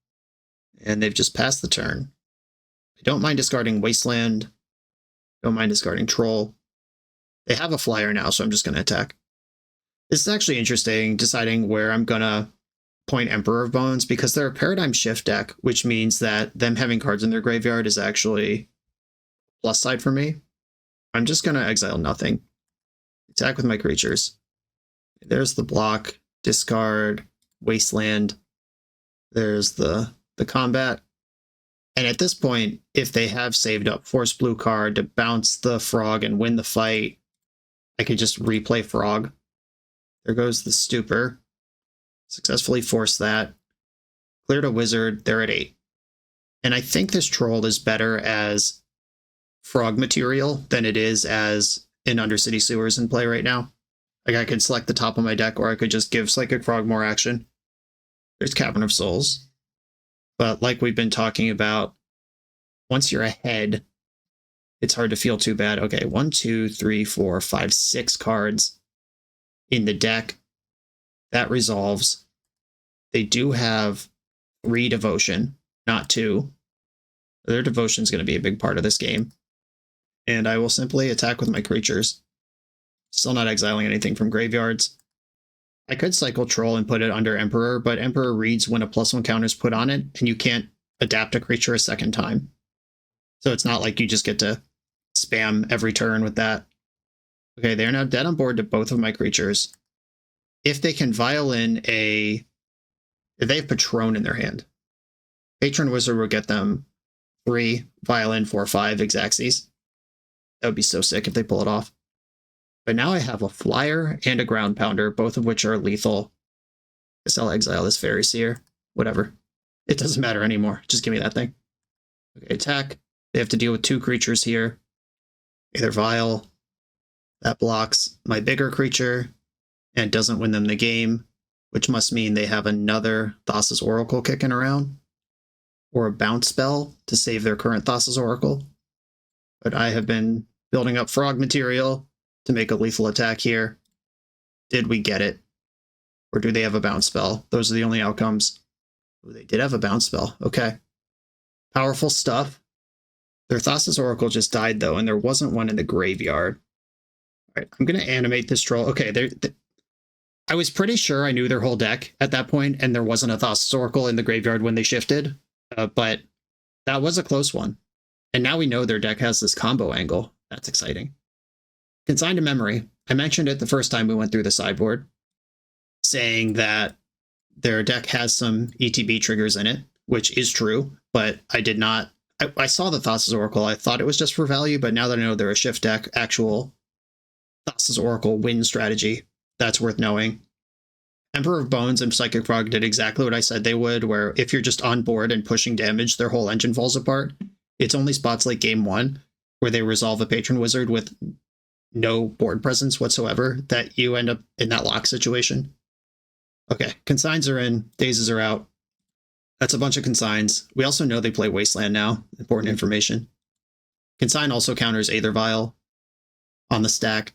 And they've just passed the turn. I don't mind discarding Wasteland. Don't mind discarding Troll. They have a flyer now, so I'm just going to attack. This is actually interesting, deciding where I'm going to point Emperor of Bones, because they're a paradigm shift deck, which means that them having cards in their graveyard is actually plus side for me. I'm just going to exile nothing. Attack with my creatures. There's the block, discard, Wasteland. There's the combat. And at this point, if they have saved up Force Blue card to bounce the frog and win the fight, I could just replay frog. There goes the stupor. Successfully force that. Cleared a wizard. They're at 8. And I think this troll is better as frog material than it is as an Undercity Sewers in play right now. Like, I could select the top of my deck, or I could just give Psychic Frog more action. There's Cavern of Souls. But like we've been talking about, once you're ahead, it's hard to feel too bad. Okay, 1, 2, 3, 4, 5, 6 cards in the deck. That resolves. They do have 3 devotion, not 2. Their devotion is going to be a big part of this game. And I will simply attack with my creatures. Still not exiling anything from graveyards. I could cycle Troll and put it under Emperor, but Emperor reads when a +1 counter is put on it, and you can't adapt a creature a second time. So it's not like you just get to spam every turn with that. Okay, they're now dead on board to both of my creatures. If they can violin if they have Patron in their hand, Patron Wizard will get them 3 violin, 4, 5 Exaxes. That would be so sick if they pull it off. But now I have a flyer and a ground pounder, both of which are lethal. Guess I'll exile this Fairy Seer. Whatever. It doesn't matter anymore. Just give me that thing. Okay, attack. They have to deal with 2 creatures here. Either Vial. That blocks my bigger creature and doesn't win them the game, which must mean they have another Thassa's Oracle kicking around, or a bounce spell to save their current Thassa's Oracle. But I have been building up frog material to make a lethal attack here. Did we get it? Or do they have a bounce spell? Those are the only outcomes. Ooh, they did have a bounce spell. Okay. Powerful stuff. Their Thassa's Oracle just died, though, and there wasn't one in the graveyard. All right, I'm going to animate this troll. Okay, I was pretty sure I knew their whole deck at that point, and there wasn't a Thassa's Oracle in the graveyard when they shifted, but that was a close one. And now we know their deck has this combo angle. That's exciting. Consigned to memory. I mentioned it the first time we went through the sideboard, saying that their deck has some ETB triggers in it, which is true, but I did not. I saw the Thassa's Oracle. I thought it was just for value, but now that I know they're a shift deck, actual Thassa's Oracle win strategy, that's worth knowing. Emperor of Bones and Psychic Frog did exactly what I said they would, where if you're just on board and pushing damage, their whole engine falls apart. It's only spots like game 1 where they resolve a Patron Wizard with no board presence whatsoever that you end up in that lock situation. Okay, consigns are in, dazes are out. That's a bunch of consigns. We also know they play Wasteland now. Important information. Consign also counters Aether Vial on the stack.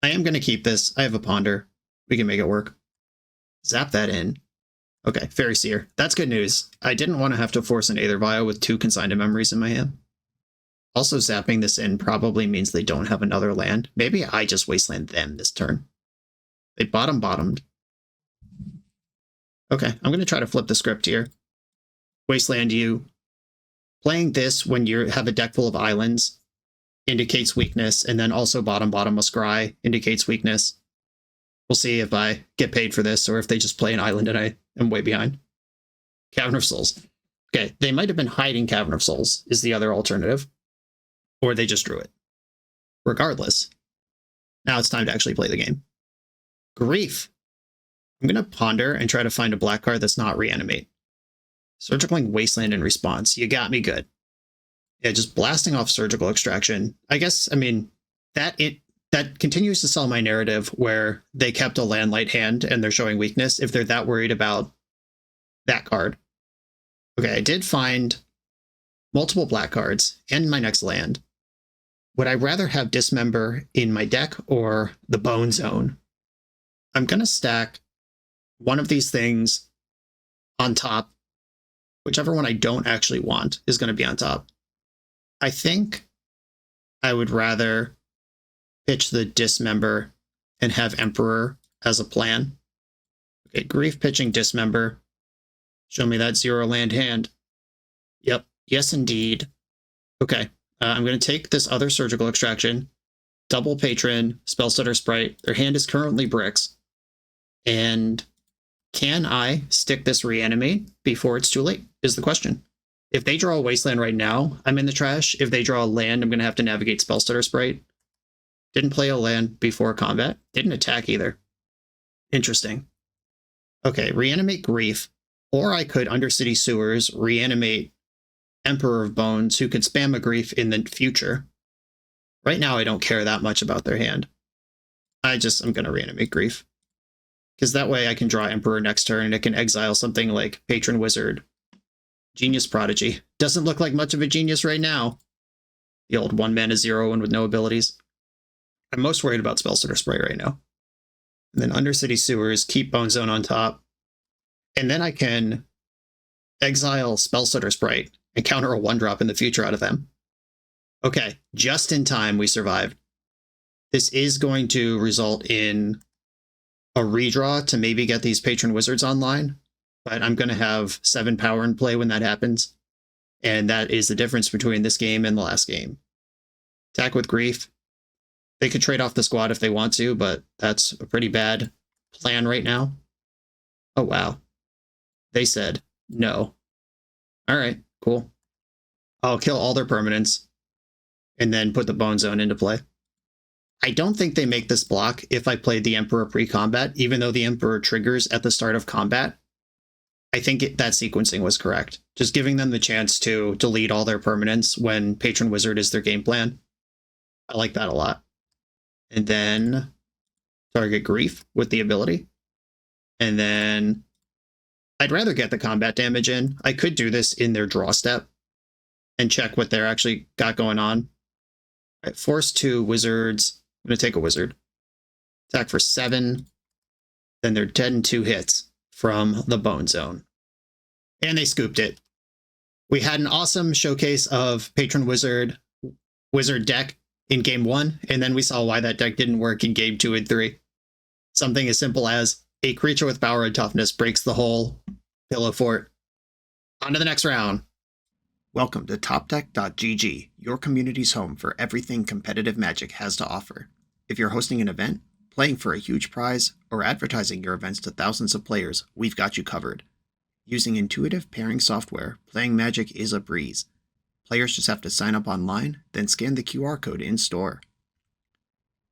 I am going to keep this. I have a Ponder. We can make it work. Zap that in. Okay, Fairy Seer. That's good news. I didn't want to have to force an Aether Vial with 2 Consigned Memories in my hand. Also, zapping this in probably means they don't have another land. Maybe I just Wasteland them this turn. They bottomed. Okay, I'm going to try to flip the script here. Wasteland you. Playing this when you have a deck full of islands indicates weakness, and then also bottom a scry indicates weakness. We'll see if I get paid for this or if they just play an island and I am way behind. Cavern of Souls. Okay, they might have been hiding Cavern of Souls is the other alternative. Or they just drew it. Regardless, now it's time to actually play the game. Grief. I'm going to Ponder and try to find a black card that's not Reanimate. Surgical Wasteland in response. You got me good. Yeah, just blasting off Surgical Extraction. I guess, I mean, that continues to sell my narrative where they kept a land light hand and they're showing weakness if they're that worried about that card. Okay, I did find multiple black cards and my next land. Would I rather have Dismember in my deck or the Bone Zone? I'm going to stack one of these things on top. Whichever one I don't actually want is going to be on top. I think I would rather pitch the Dismember and have Emperor as a plan. Okay, Grief pitching Dismember. Show me that 0 land hand. Yep, yes indeed. Okay, I'm going to take this other Surgical Extraction, double Patron, Spellstutter Sprite. Their hand is currently bricks. And can I stick this Reanimate before it's too late, is the question. If they draw a Wasteland right now, I'm in the trash. If they draw a land, I'm going to have to navigate Spellstutter Sprite. Didn't play a land before combat. Didn't attack either. Interesting. Okay, Reanimate Grief. Or I could Undercity Sewers, Reanimate Emperor of Bones, who could spam a Grief in the future. Right now, I don't care that much about their hand. I'm going to Reanimate Grief. Because that way I can draw Emperor next turn and it can exile something like Patron Wizard. Genius Prodigy. Doesn't look like much of a genius right now. The old 1-mana 0-1 with no abilities. I'm most worried about Spellstutter Sprite right now. And then Undercity Sewers, keep Bone Zone on top. And then I can exile Spellstutter Sprite and counter a 1-drop in the future out of them. Okay, just in time we survived. This is going to result in a redraw to maybe get these Patron Wizards online, but I'm going to have 7 power in play when that happens. And that is the difference between this game and the last game. Attack with Grief. They could trade off the squad if they want to, but that's a pretty bad plan right now. Oh, wow. They said no. All right, cool. I'll kill all their permanents and then put the Bone Zone into play. I don't think they make this block if I played the Emperor pre-combat, even though the Emperor triggers at the start of combat. I think that sequencing was correct. Just giving them the chance to delete all their permanents when Patron Wizard is their game plan. I like that a lot. And then target Grief with the ability. And then I'd rather get the combat damage in. I could do this in their draw step and check what they're actually got going on. All right, force 2 Wizards. I'm going to take a Wizard. Attack for 7. Then they're dead in 2 hits from the Bone Zone. And they scooped it. We had an awesome showcase of Patron Wizard deck in Game 1, and then we saw why that deck didn't work in Game 2 and 3. Something as simple as a creature with power and toughness breaks the whole pillow fort. On to the next round. Welcome to TopDeck.gg, your community's home for everything competitive Magic has to offer. If you're hosting an event, playing for a huge prize, or advertising your events to thousands of players, we've got you covered. Using intuitive pairing software, playing Magic is a breeze. Players just have to sign up online, then scan the QR code in-store.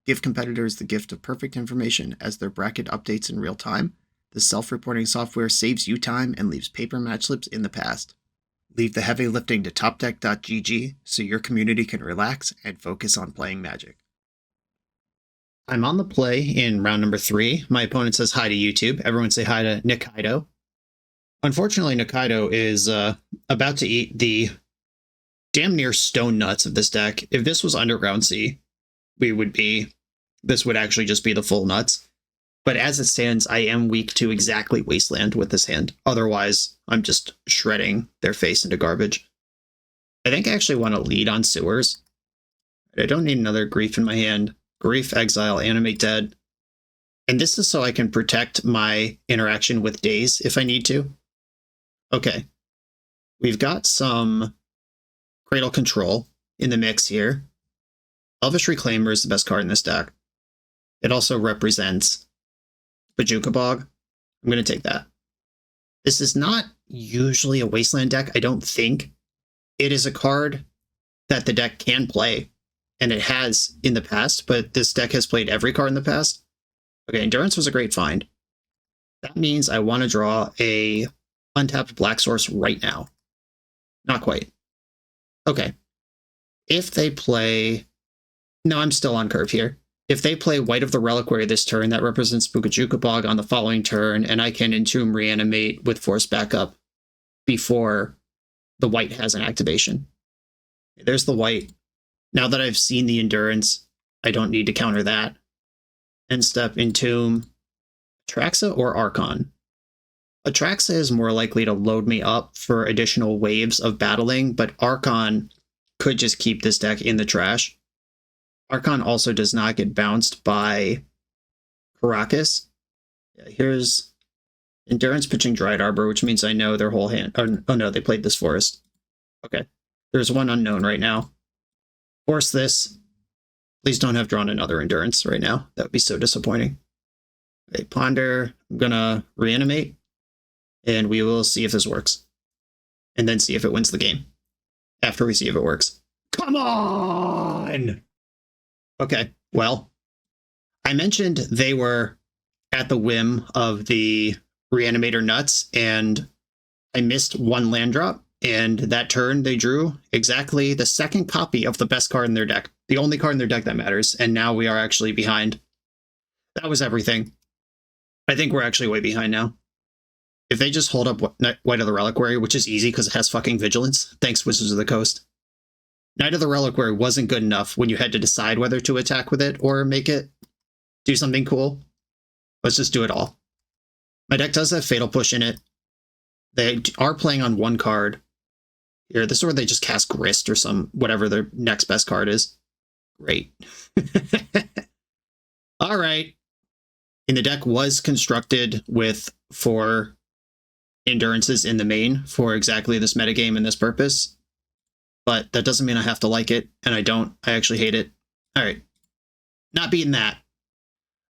Give competitors the gift of perfect information as their bracket updates in real time. The self-reporting software saves you time and leaves paper match slips in the past. Leave the heavy lifting to TopDeck.gg so your community can relax and focus on playing Magic. I'm on the play in round number 3. My opponent says hi to YouTube. Everyone say hi to Nikaido. Unfortunately, Nikaido is about to eat the damn near stone nuts of this deck. If this was Underground Sea, this would actually just be the full nuts. But as it stands, I am weak to exactly Wasteland with this hand. Otherwise, I'm just shredding their face into garbage. I think I actually want to lead on Sewers. I don't need another Grief in my hand. Grief, Exile, Animate Dead. And this is so I can protect my interaction with Daze if I need to. Okay. We've got some Cradle Control in the mix here. Elvish Reclaimer is the best card in this deck. It also represents Bojuka Bog. I'm going to take that. This is not usually a Wasteland deck, I don't think. It is a card that the deck can play, and it has in the past, but this deck has played every card in the past. Okay, Endurance was a great find. That means I want to draw a untapped Black Source right now. Not quite. Okay. If they play... No, I'm still on curve here. If they play White of the Reliquary this turn, that represents Bojuka Bog on the following turn, and I can Entomb Reanimate with Force Backup before the White has an activation. There's the White. Now that I've seen the Endurance, I don't need to counter that. End step, Entomb, Atraxa or Archon. Atraxa is more likely to load me up for additional waves of battling, but Archon could just keep this deck in the trash. Archon also does not get bounced by Karakas. Yeah, here's Endurance pitching Dryad Arbor, which means I know their whole hand. Oh no, they played this Forest. Okay. There's one unknown right now. Force this. Please don't have drawn another Endurance right now. That would be so disappointing. Okay, Ponder. I'm going to Reanimate. And we will see if this works. And then see if it wins the game. After we see if it works. Come on! Okay, well, I mentioned they were at the whim of the Reanimator nuts, and I missed one land drop, and that turn they drew exactly the second copy of the best card in their deck. The only card in their deck that matters, and now we are actually behind. That was everything. I think we're actually way behind now. If they just hold up White of the Reliquary, which is easy because it has fucking Vigilance, thanks Wizards of the Coast. Knight of the Reliquary wasn't good enough when you had to decide whether to attack with it or make it do something cool. Let's just do it all. My deck does have Fatal Push in it. They are playing on one card. Here, this is where they just cast Grist or whatever their next best card is. Great. All right. And the deck was constructed with 4 Endurances in the main for exactly this metagame and this purpose. But that doesn't mean I have to like it, and I don't. I actually hate it. All right. Not beating that.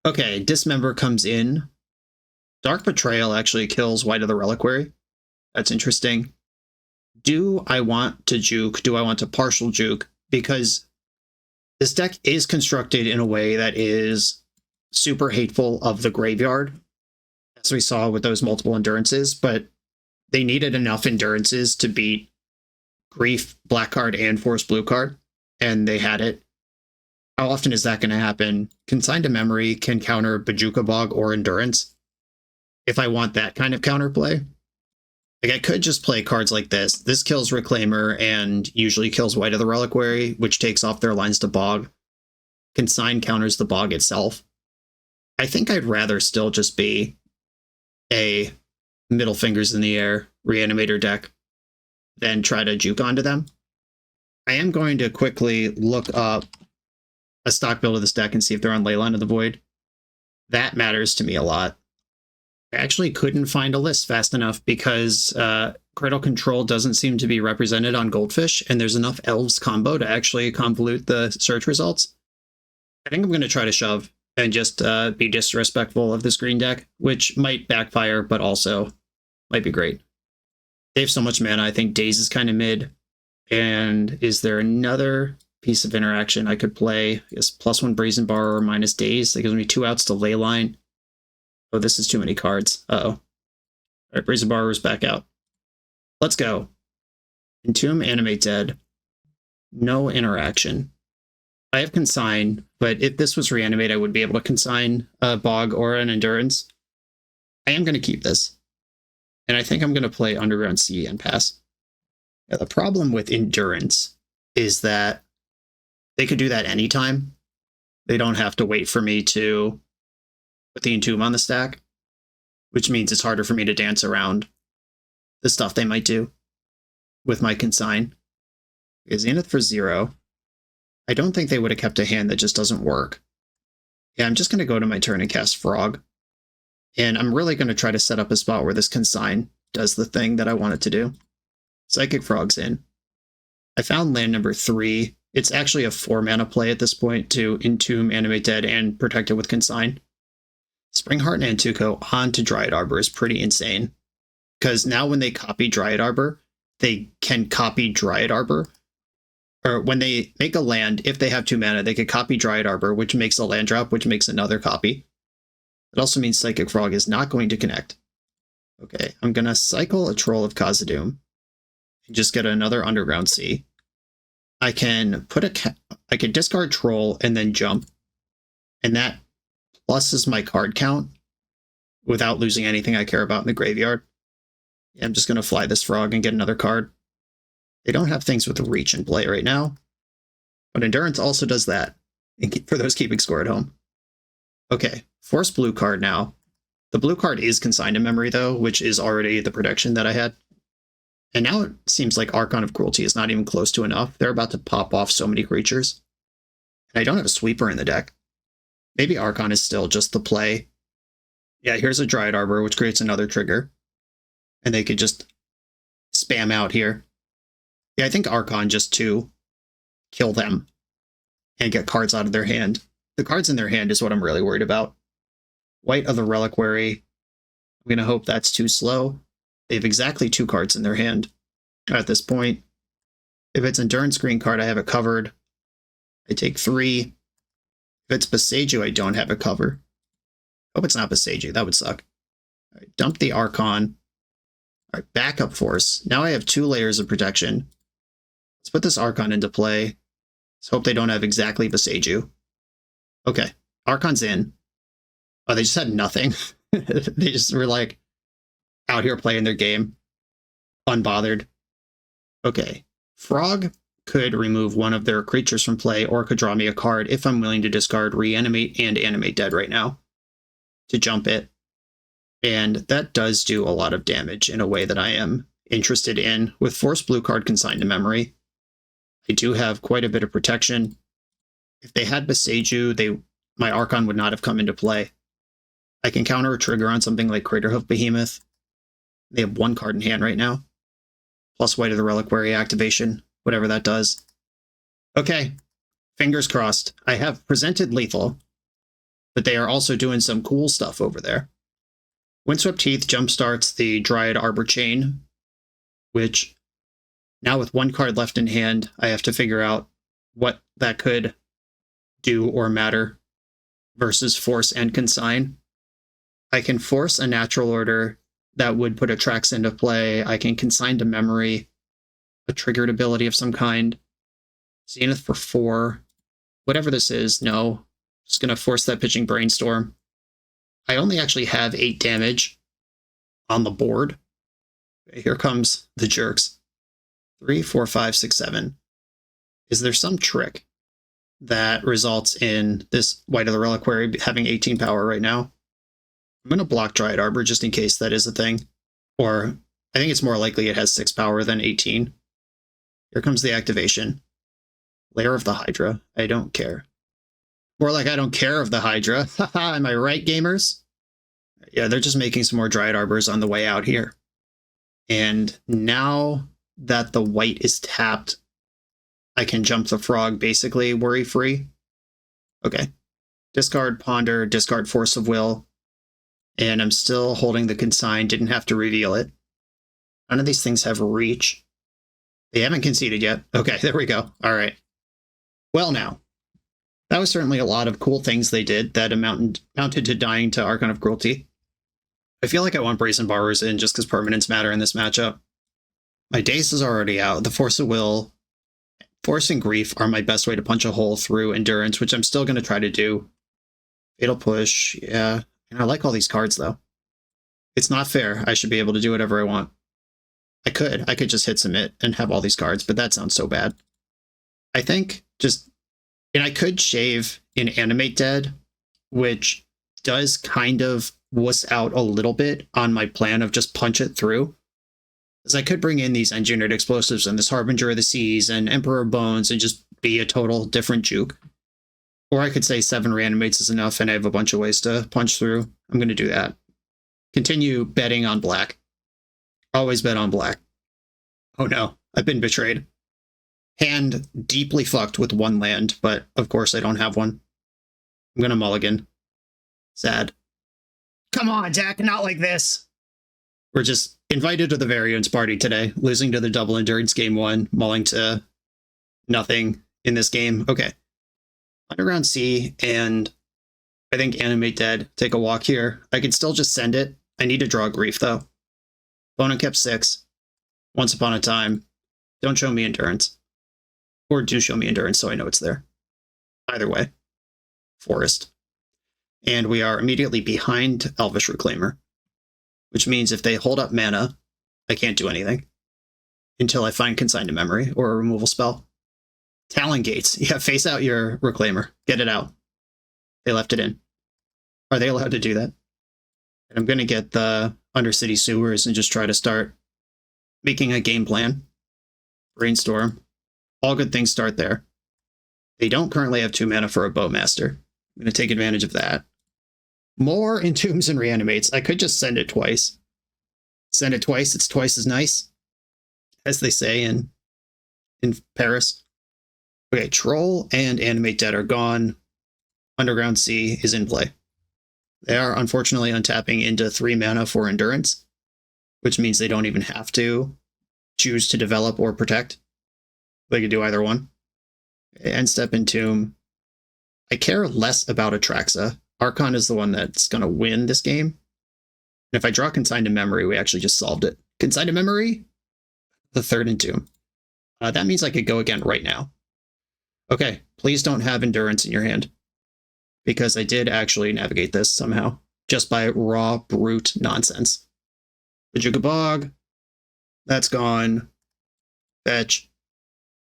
Okay, Dismember comes in. Dark Betrayal actually kills White of the Reliquary. That's interesting. Do I want to juke? Do I want to partial juke? Because this deck is constructed in a way that is super hateful of the graveyard, as we saw with those multiple Endurances, but they needed enough Endurances to beat Grief, black card, and Force blue card, and they had it. How often is that going to happen? Consign to Memory can counter Bojuka Bog or Endurance. If I want that kind of counterplay, like I could just play cards like this. This kills Reclaimer and usually kills White of the Reliquary, which takes off their lines to Bog. Consign counters the Bog itself. I think I'd rather still just be a middle fingers in the air Reanimator deck than try to juke onto them. I am going to quickly look up a stock build of this deck and see if they're on Leyline of the Void. That matters to me a lot. I actually couldn't find a list fast enough because Cradle Control doesn't seem to be represented on Goldfish, and there's enough Elves combo to actually convolute the search results. I think I'm going to try to shove and just be disrespectful of this green deck, which might backfire, but also might be great. They have so much mana, I think Daze is kind of mid. And is there another piece of interaction I could play? I guess +1 Brazen Bar or minus Daze. That gives me 2 outs to Leyline. Oh, this is too many cards. Uh-oh. All right, Brazen Bar is back out. Let's go. Entomb, Animate Dead. No interaction. I have Consign, but if this was Reanimate, I would be able to Consign a Bog or an Endurance. I am going to keep this. And I think I'm going to play Underground Sea and pass. Yeah, the problem with Endurance is that they could do that anytime. They don't have to wait for me to put the Entomb on the stack, which means it's harder for me to dance around the stuff they might do with my Consign. Zenith for 0. I don't think they would have kept a hand that just doesn't work. Yeah, I'm just going to go to my turn and cast Frog. And I'm really going to try to set up a spot where this Consign does the thing that I want it to do. Psychic Frog's in. I found land number 3. It's actually a 4-mana play at this point to Entomb, Animate Dead, and protect it with Consign. Springheart and Antuco onto Dryad Arbor is pretty insane. Because now when they copy Dryad Arbor, they can copy Dryad Arbor. Or when they make a land, if they have 2 mana, they could copy Dryad Arbor, which makes a land drop, which makes another copy. It also means Psychic Frog is not going to connect. Okay, I'm going to cycle a Troll of Khazad-dûm and just get another Underground Sea. I can I can discard Troll and then jump, and that pluses my card count without losing anything I care about in the graveyard. Yeah, I'm just going to fly this Frog and get another card. They don't have things with reach in play right now, but Endurance also does that for those keeping score at home. Okay, force blue card now. The blue card is consigned to memory, though, which is already the protection that I had. And now it seems like Archon of Cruelty is not even close to enough. They're about to pop off so many creatures. And I don't have a sweeper in the deck. Maybe Archon is still just the play. Yeah, here's a Dryad Arbor, which creates another trigger. And they could just spam out here. Yeah, I think Archon just to kill them and get cards out of their hand. The cards in their hand is what I'm really worried about. White of the Reliquary. I'm going to hope that's too slow. They have exactly 2 cards in their hand at this point. If it's Endurance green card, I have it covered. I take 3. If it's Boseiju, I don't have it covered. Hope it's not Boseiju. That would suck. All right, dump the Archon. All right, backup force. Now I have 2 layers of protection. Let's put this Archon into play. Let's hope they don't have exactly Boseiju. Okay, Archon's in. Oh, they just had nothing. They just were like out here playing their game. Unbothered. Okay, Frog could remove one of their creatures from play or could draw me a card if I'm willing to discard Reanimate and Animate Dead right now to jump it. And that does do a lot of damage in a way that I am interested in. With Force Blue card consigned to memory, I do have quite a bit of protection. If they had Boseiju, my Archon would not have come into play. I can counter a trigger on something like Craterhoof Behemoth. They have 1 card in hand right now. Plus White of the Reliquary activation, whatever that does. Okay, fingers crossed. I have presented lethal, but they are also doing some cool stuff over there. Windswept Teeth jumpstarts the Dryad Arbor Chain, which now with 1 card left in hand, I have to figure out what that could do or matter versus force and consign. I can force a natural order that would put a Trax into play. I can consign to memory a triggered ability of some kind. Zenith for 4. Whatever this is, no. Just going to force that Pitching Brainstorm. I only actually have 8 damage on the board. Here comes the jerks. 3, 4, 5, 6, 7. Is there some trick that results in this White of the Reliquary having 18 power right now? I'm going to block Dryad Arbor just in case that is a thing. Or I think it's more likely it has 6 power than 18. Here comes the activation. Lair of the Hydra. I don't care. More like I don't care of the Hydra. Haha, am I right, gamers? Yeah, they're just making some more Dryad Arbors on the way out here. And now that the white is tapped, I can jump the Frog basically worry-free. Okay. Discard Ponder, discard Force of Will. And I'm still holding the consign, didn't have to reveal it. None of these things have reach. They haven't conceded yet. Okay, there we go. All right. Well now, that was certainly a lot of cool things they did that amounted to dying to Archon of Cruelty. I feel like I want Brazen Borrowers in just because permanents matter in this matchup. My Daze is already out. The Force of Will, Force and Grief are my best way to punch a hole through Endurance, which I'm still going to try to do. Fatal Push, yeah. And I like all these cards, though. It's not fair. I should be able to do whatever I want. I could just hit submit and have all these cards, but that sounds so bad. I think just, and I could shave in Animate Dead, which does kind of wuss out a little bit on my plan of just punch it through. Because I could bring in these engineered explosives and this Harbinger of the Seas and Emperor of Bones and just be a total different juke. Or I could say 7 reanimates is enough and I have a bunch of ways to punch through. I'm going to do that. Continue betting on black. Always bet on black. Oh no, I've been betrayed. Hand deeply fucked with 1 land, but of course I don't have one. I'm going to mulligan. Sad. Come on, Dak, not like this. We're just invited to the variance party today, losing to the double endurance game 1, mulling to nothing in this game. Okay. Underground Sea, and I think Animate Dead. Take a walk here. I could still just send it. I need to draw Grief, though. Opponent kept 6. Once upon a time. Don't show me Endurance. Or do show me Endurance so I know it's there. Either way. Forest. And we are immediately behind Elvish Reclaimer. Which means if they hold up mana, I can't do anything. Until I find Consign to Memory or a removal spell. Talon Gates. Yeah, face out your Reclaimer. Get it out. They left it in. Are they allowed to do that? And I'm going to get the Undercity Sewers and just try to start making a game plan. Brainstorm. All good things start there. They don't currently have 2 mana for a Bowmaster. I'm going to take advantage of that. More Entombs and Reanimates. I could just send it twice. Send it twice. It's twice as nice. As they say in Paris. Okay, Troll and Animate Dead are gone. Underground Sea is in play. They are unfortunately untapping into 3 mana for Endurance, which means they don't even have to choose to develop or protect. They could do either one. End step Entomb. I care less about Atraxa. Archon is the one that's going to win this game. And if I draw Consign to Memory, we actually just solved it. Consign to Memory, the 3rd Entomb. That means I could go again right now. Okay, please don't have Endurance in your hand. Because I did actually navigate this somehow. Just by raw, brute nonsense. Bajuka Bog. That's gone. Fetch.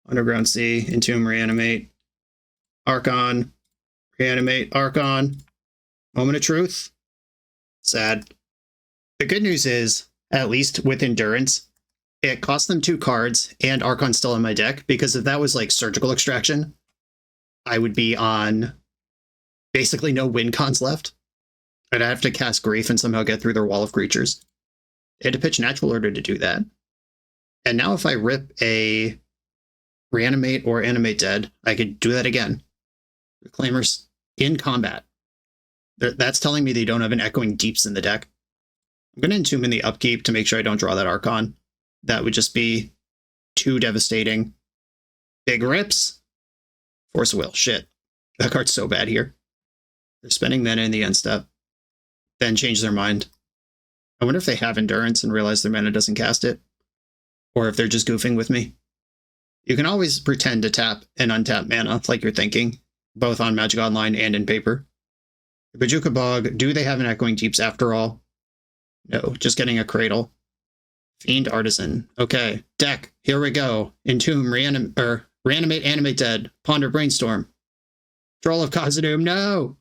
Underground Sea. Entomb, Reanimate. Archon. Reanimate. Archon. Moment of Truth. Sad. The good news is, at least with Endurance, it cost them 2 cards, and Archon's still in my deck, because if that was like Surgical Extraction, I would be on basically no win cons left. I'd have to cast Grief and somehow get through their wall of creatures. They had to pitch Natural Order to do that. And now if I rip a Reanimate or Animate Dead, I could do that again. Reclaimers in combat. That's telling me they don't have an Echoing Deeps in the deck. I'm going to Entomb in the upkeep to make sure I don't draw that Archon. That would just be too devastating. Big rips. Force of Will. Shit. That card's so bad here. They're spending mana in the end step. Then change their mind. I wonder if they have Endurance and realize their mana doesn't cast it. Or if they're just goofing with me. You can always pretend to tap and untap mana like you're thinking. Both on Magic Online and in paper. Bajuka Bog. Do they have an Echoing Deeps after all? No. Just getting a Cradle. Fiend Artisan. Okay. Deck. Here we go. Entomb, Reanimate, Animate Dead. Ponder, Brainstorm. Troll of Khazad-dûm. No!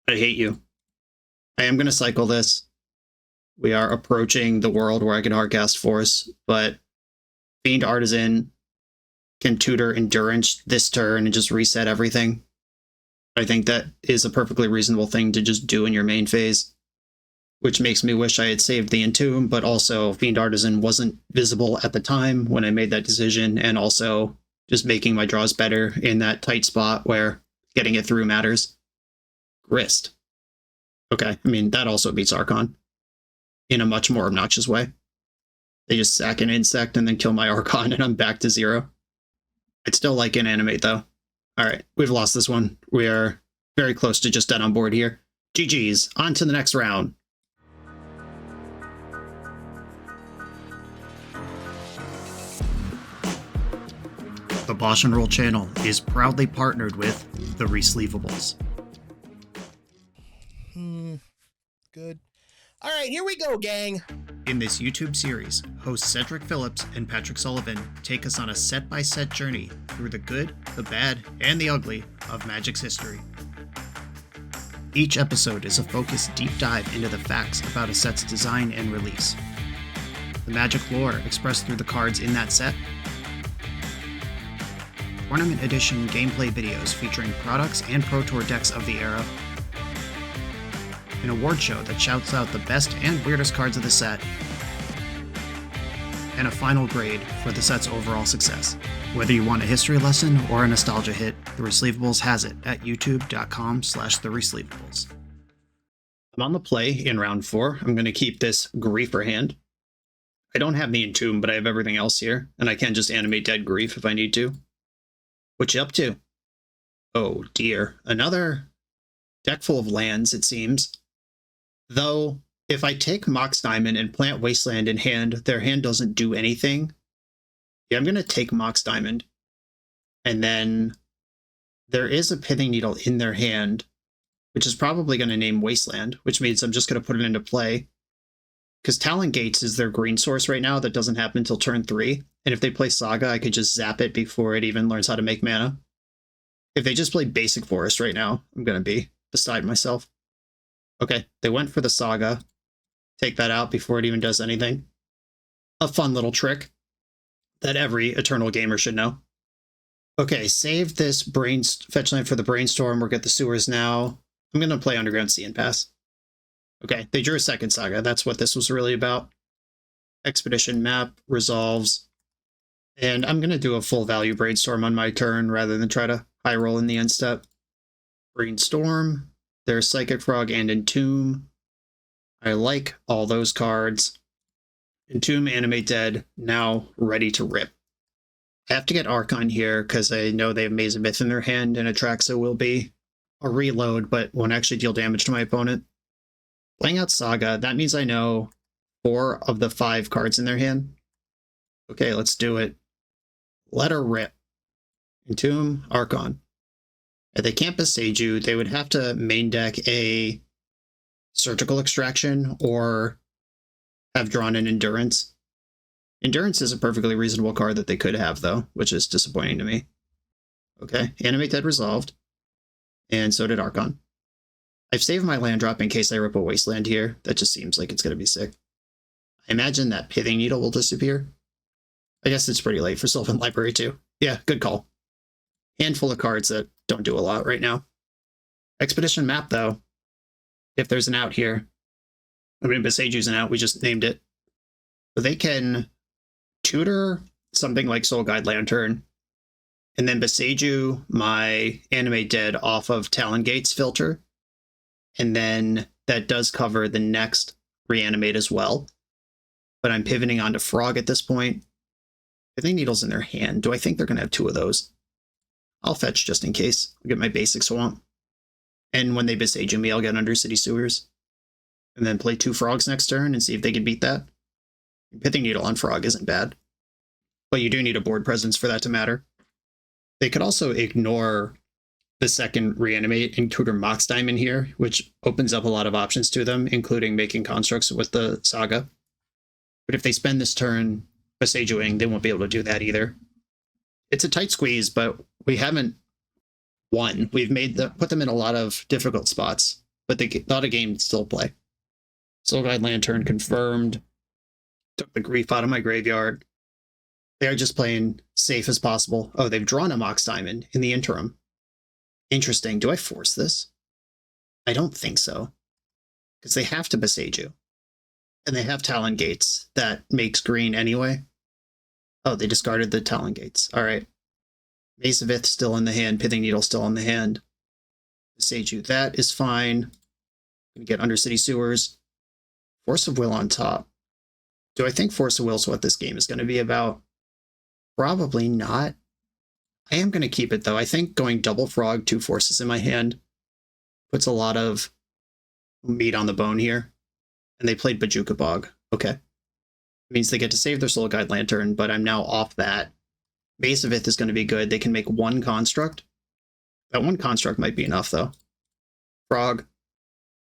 I hate you. I am going to cycle this. We are approaching the world where I can hardcast Force, but Fiend Artisan can tutor Endurance this turn and just reset everything. I think that is a perfectly reasonable thing to just do in your main phase. Which makes me wish I had saved the Entomb, but also Fiend Artisan wasn't visible at the time when I made that decision, and also just making my draws better in that tight spot where getting it through matters. Grist. Okay, I mean, that also beats Archon. In a much more obnoxious way. They just sack an insect and then kill my Archon, and I'm back to 0. I'd still like an Animate, though. Alright, we've lost this one. We are very close to just dead on board here. GG's, on to the next round. The BoshNRoll channel is proudly partnered with the Resleevables. Good. All right, here we go, gang. In this YouTube series, hosts Cedric Phillips and Patrick Sullivan take us on a set-by-set journey through the good, the bad, and the ugly of Magic's history. Each episode is a focused deep dive into the facts about a set's design and release, the Magic lore expressed through the cards in that set, Tournament Edition gameplay videos featuring products and Pro Tour decks of the era, an award show that shouts out the best and weirdest cards of the set, and a final grade for the set's overall success. Whether you want a history lesson or a nostalgia hit, The Resleevables has it at youtube.com/theresleevables. I'm on the play in round 4. I'm going to keep this Griefer hand. I don't have the Entomb, but I have everything else here, and I can just animate Dead Grief if I need to. What you up to? Oh dear, another deck full of lands, it seems. Though, if I take Mox Diamond and plant Wasteland in hand, their hand doesn't do anything. Yeah, I'm going to take Mox Diamond. And then there is a Pithing Needle in their hand, which is probably going to name Wasteland, which means I'm just going to put it into play. Because Talon Gates is their green source right now that doesn't happen until turn 3. And if they play Saga, I could just zap it before it even learns how to make mana. If they just play Basic Forest right now, I'm going to be beside myself. Okay, they went for the Saga. Take that out before it even does anything. A fun little trick that every Eternal gamer should know. Okay, save this fetch land for the Brainstorm. We'll get the Sewers now. I'm going to play Underground Sea and pass. Okay, they drew a second Saga. That's what this was really about. Expedition map resolves. And I'm going to do a full value Brainstorm on my turn rather than try to high roll in the end step. Brainstorm. There's Psychic Frog and Entomb. I like all those cards. Entomb, Animate Dead, now ready to rip. I have to get Archon here because I know they have Maze of Myth in their hand, and Atraxa will be a reload, but won't actually deal damage to my opponent. Playing out Saga, that means I know 4 of the 5 cards in their hand. Okay, let's do it. Let her rip. Entomb, Archon. If they can't Besage you, they would have to main deck a Surgical Extraction or have drawn an Endurance. Endurance is a perfectly reasonable card that they could have, though, which is disappointing to me. Okay, Animate Dead resolved. And so did Archon. I've saved my land drop in case I rip a Wasteland here. That just seems like it's going to be sick. I imagine that Pithing Needle will disappear. I guess it's pretty late for Sylvan Library, too. Yeah, good call. Handful of cards that don't do a lot right now. Expedition map, though. If there's an out here. I mean, Besaju's an out. We just named it. So they can tutor something like Soul Guide Lantern, and then Besaju my Animate Dead off of Talon Gates filter. And then that does cover the next Reanimate as well. But I'm pivoting onto Frog at this point. Pithing Needle's in their hand. Do I think they're going to have 2 of those? I'll fetch just in case. I'll get my basic Swamp. And when they Besage me, I'll get Undercity Sewers. And then play 2 Frogs next turn and see if they can beat that. Pithing Needle on Frog isn't bad. But you do need a board presence for that to matter. They could also ignore the second Reanimate and tutor Mox Diamond here, which opens up a lot of options to them, including making constructs with the Saga. But if they spend this turn Besajuing, they won't be able to do that either. It's a tight squeeze, but we haven't won. We've put them in a lot of difficult spots, but they thought a game to still play. Soul Guide Lantern confirmed. Took the Grief out of my graveyard. They are just playing safe as possible. Oh, they've drawn a Mox Diamond in the interim. Interesting. Do I force this? I don't think so. Because they have to Besage you. And they have Talon Gates that makes green anyway. Oh, they discarded the Talon Gates. All right. Maze of Ith still in the hand. Pithing Needle still in the hand. Besage you. That is fine. Gonna get Undercity Sewers. Force of Will on top. Do I think Force of Will is what this game is going to be about? Probably not. I am going to keep it, though. I think going double Frog, 2 forces in my hand puts a lot of meat on the bone here. And they played Bajuka Bog. Okay. It means they get to save their Soul Guide Lantern, but I'm now off that. Maze of Ith is going to be good. They can make 1 construct. That 1 construct might be enough, though. Frog.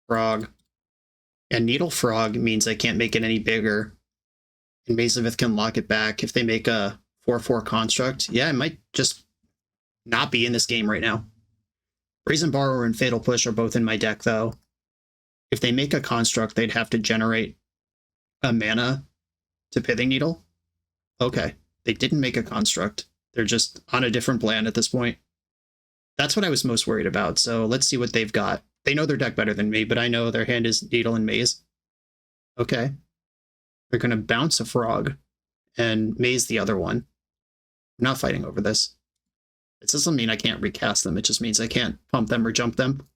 Frog. And Needle Frog means I can't make it any bigger. And Mazavith can lock it back if they make a 4/4 construct. Yeah, I might just not be in this game right now. Brazen Borrower and Fatal Push are both in my deck, though. If they make a construct, they'd have to generate a mana to Pithing Needle. Okay, they didn't make a construct. They're just on a different plan at this point. That's what I was most worried about, so let's see what they've got. They know their deck better than me, but I know their hand is Needle and Maze. Okay. They're going to bounce a Frog and Maze the other one. I'm not fighting over this. It doesn't mean I can't recast them. It just means I can't pump them or jump them.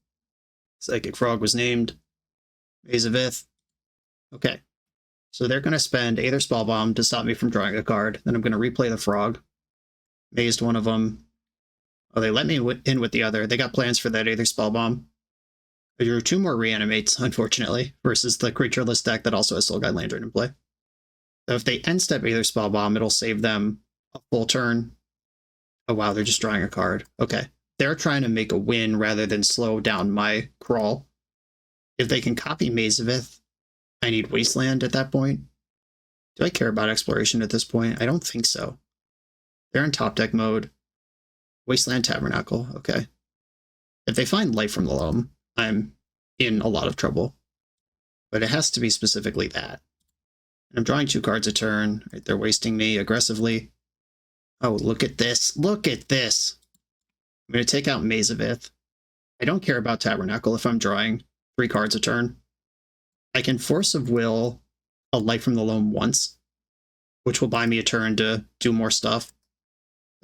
Psychic Frog was named. Maze of Ith. Okay. So they're going to spend Aether Spellbomb to stop me from drawing a card. Then I'm going to replay the Frog. Mazed one of them. Oh, they let me in with the other. They got plans for that Aether Spellbomb. I drew 2 more Reanimates, unfortunately, versus the creatureless deck that also has Soul Guide Lantern in play. So if they end step Aether Spellbomb, it'll save them a full turn. Oh wow, they're just drawing a card. Okay. They're trying to make a win rather than slow down my crawl. If they can copy Mazavith, I need Wasteland at that point. Do I care about Exploration at this point? I don't think so. They're in top deck mode. Wasteland Tabernacle, okay. If they find Light from the Loam, I'm in a lot of trouble. But it has to be specifically that. And I'm drawing 2 cards a turn. Right, they're wasting me aggressively. Oh, look at this. Look at this. I'm going to take out Mazavith. I don't care about Tabernacle if I'm drawing 3 cards a turn. I can Force of Will a Light from the Loam once, which will buy me a turn to do more stuff.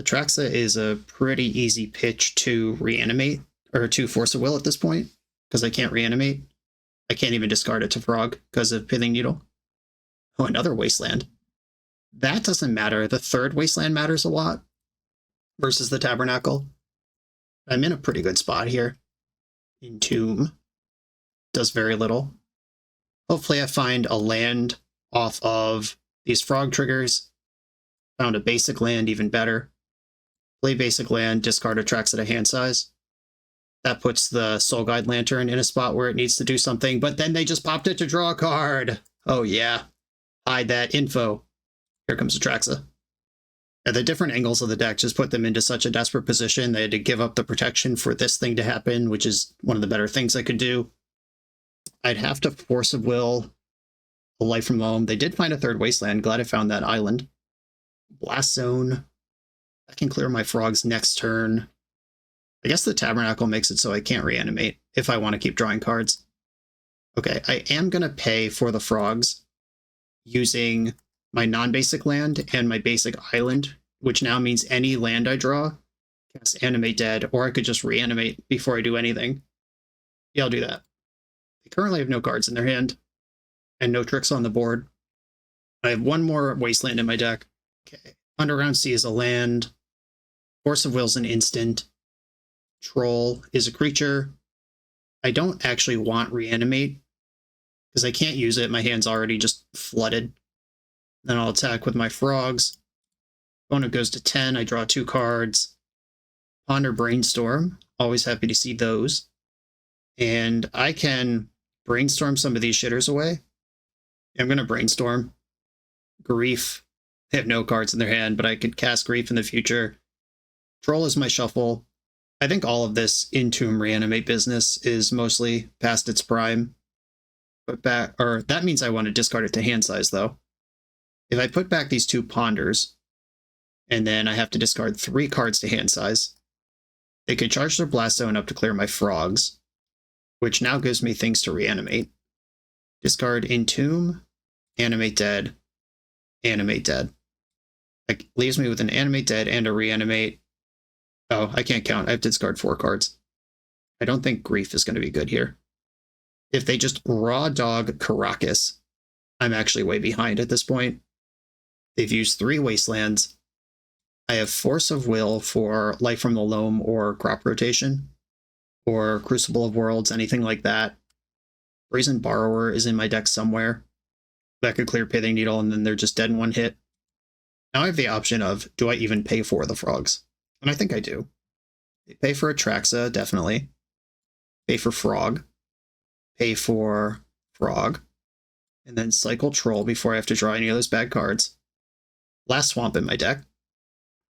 Atraxa is a pretty easy pitch to reanimate, or to Force of Will at this point, because I can't reanimate. I can't even discard it to Frog because of Pithing Needle. Oh, another Wasteland. That doesn't matter. The 3rd Wasteland matters a lot versus the Tabernacle. I'm in a pretty good spot here. Entomb does very little. Hopefully I find a land off of these Frog triggers. Found a basic land, even better. Play basic land, discard Atraxa at hand size. That puts the Soul Guide Lantern in a spot where it needs to do something, but then they just popped it to draw a card. Oh yeah. Hide that info. Here comes Atraxa. And the different angles of the deck just put them into such a desperate position. They had to give up the protection for this thing to happen, which is one of the better things I could do. I'd have to Force of Will a Light from Loam. They did find a 3rd Wasteland. Glad I found that island. Blast Zone. I can clear my Frogs next turn. I guess the Tabernacle makes it so I can't reanimate if I want to keep drawing cards. Okay, I am going to pay for the Frogs using my non-basic land and my basic island, which now means any land I draw cast Animate Dead, or I could just reanimate before I do anything. Yeah, I'll do that. They currently have no cards in their hand and no tricks on the board. I have 1 more Wasteland in my deck. Okay, Underground Sea is a land. Force of Will's an instant. Troll is a creature. I don't actually want Reanimate because I can't use it. My hand's already just flooded. Then I'll attack with my Frogs. Opponent goes to 10. I draw 2 cards. Ponder Brainstorm. Always happy to see those. And I can brainstorm some of these shitters away. I'm going to brainstorm. Grief. They have no cards in their hand, but I could cast Grief in the future. Troll is my shuffle. I think all of this Entomb Reanimate business is mostly past its prime. Put back, or that means I want to discard it to hand size, though. If I put back these 2 Ponders, and then I have to discard 3 cards to hand size, they could charge their Blast Zone up to clear my Frogs, which now gives me things to reanimate. Discard Entomb, Animate Dead, Animate Dead. That leaves me with an Animate Dead and a Reanimate. Oh, I can't count. I have to discard 4 cards. I don't think Grief is going to be good here. If they just raw dog Caracas, I'm actually way behind at this point. They've used 3 Wastelands. I have Force of Will for Light from the Loam or Crop Rotation, or Crucible of Worlds, anything like that. Brazen Borrower is in my deck somewhere. That could clear Pithing Needle, and then they're just dead in 1 hit. Now I have the option of, do I even pay for the Frogs? And I think I do. They pay for Atraxa, definitely. Pay for Frog. Pay for Frog, and then cycle Troll before I have to draw any of those bad cards. Last Swamp in my deck.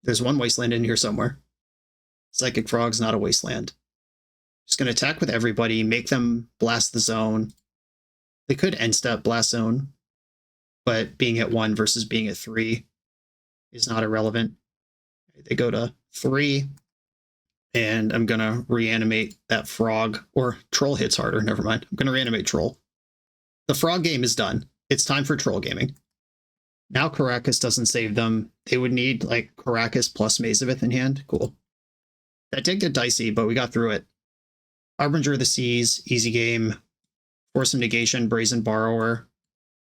There's one Wasteland in here somewhere. Psychic Frog's not a Wasteland. Just going to attack with everybody, make them blast the zone. They could end step blast zone, but being at 1 versus being at 3 is not irrelevant. They go to 3, and I'm going to reanimate that Frog, or Troll hits harder, never mind. I'm going to reanimate Troll. The Frog game is done. It's time for Troll gaming. Now Caracas doesn't save them. They would need like Caracas plus Mazavith in hand. Cool. That did get dicey, but we got through it. Harbinger of the Seas, easy game. Force of Negation, Brazen Borrower.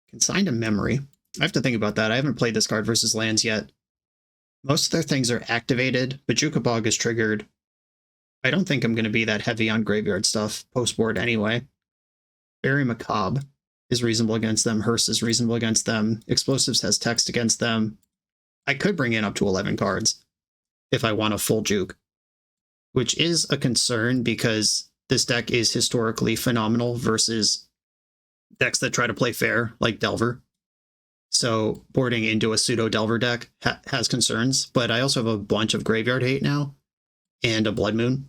Consigned to Memory. I have to think about that. I haven't played this card versus lands yet. Most of their things are activated. Bajuka Bog is triggered. I don't think I'm going to be that heavy on graveyard stuff post-board anyway. Very Macabre is reasonable against them. Hearse is reasonable against them. Explosives has text against them. I could bring in up to 11 cards if I want a full juke, which is a concern because this deck is historically phenomenal versus decks that try to play fair, like Delver. So boarding into a pseudo Delver deck has concerns, but I also have a bunch of graveyard hate now and a Blood Moon.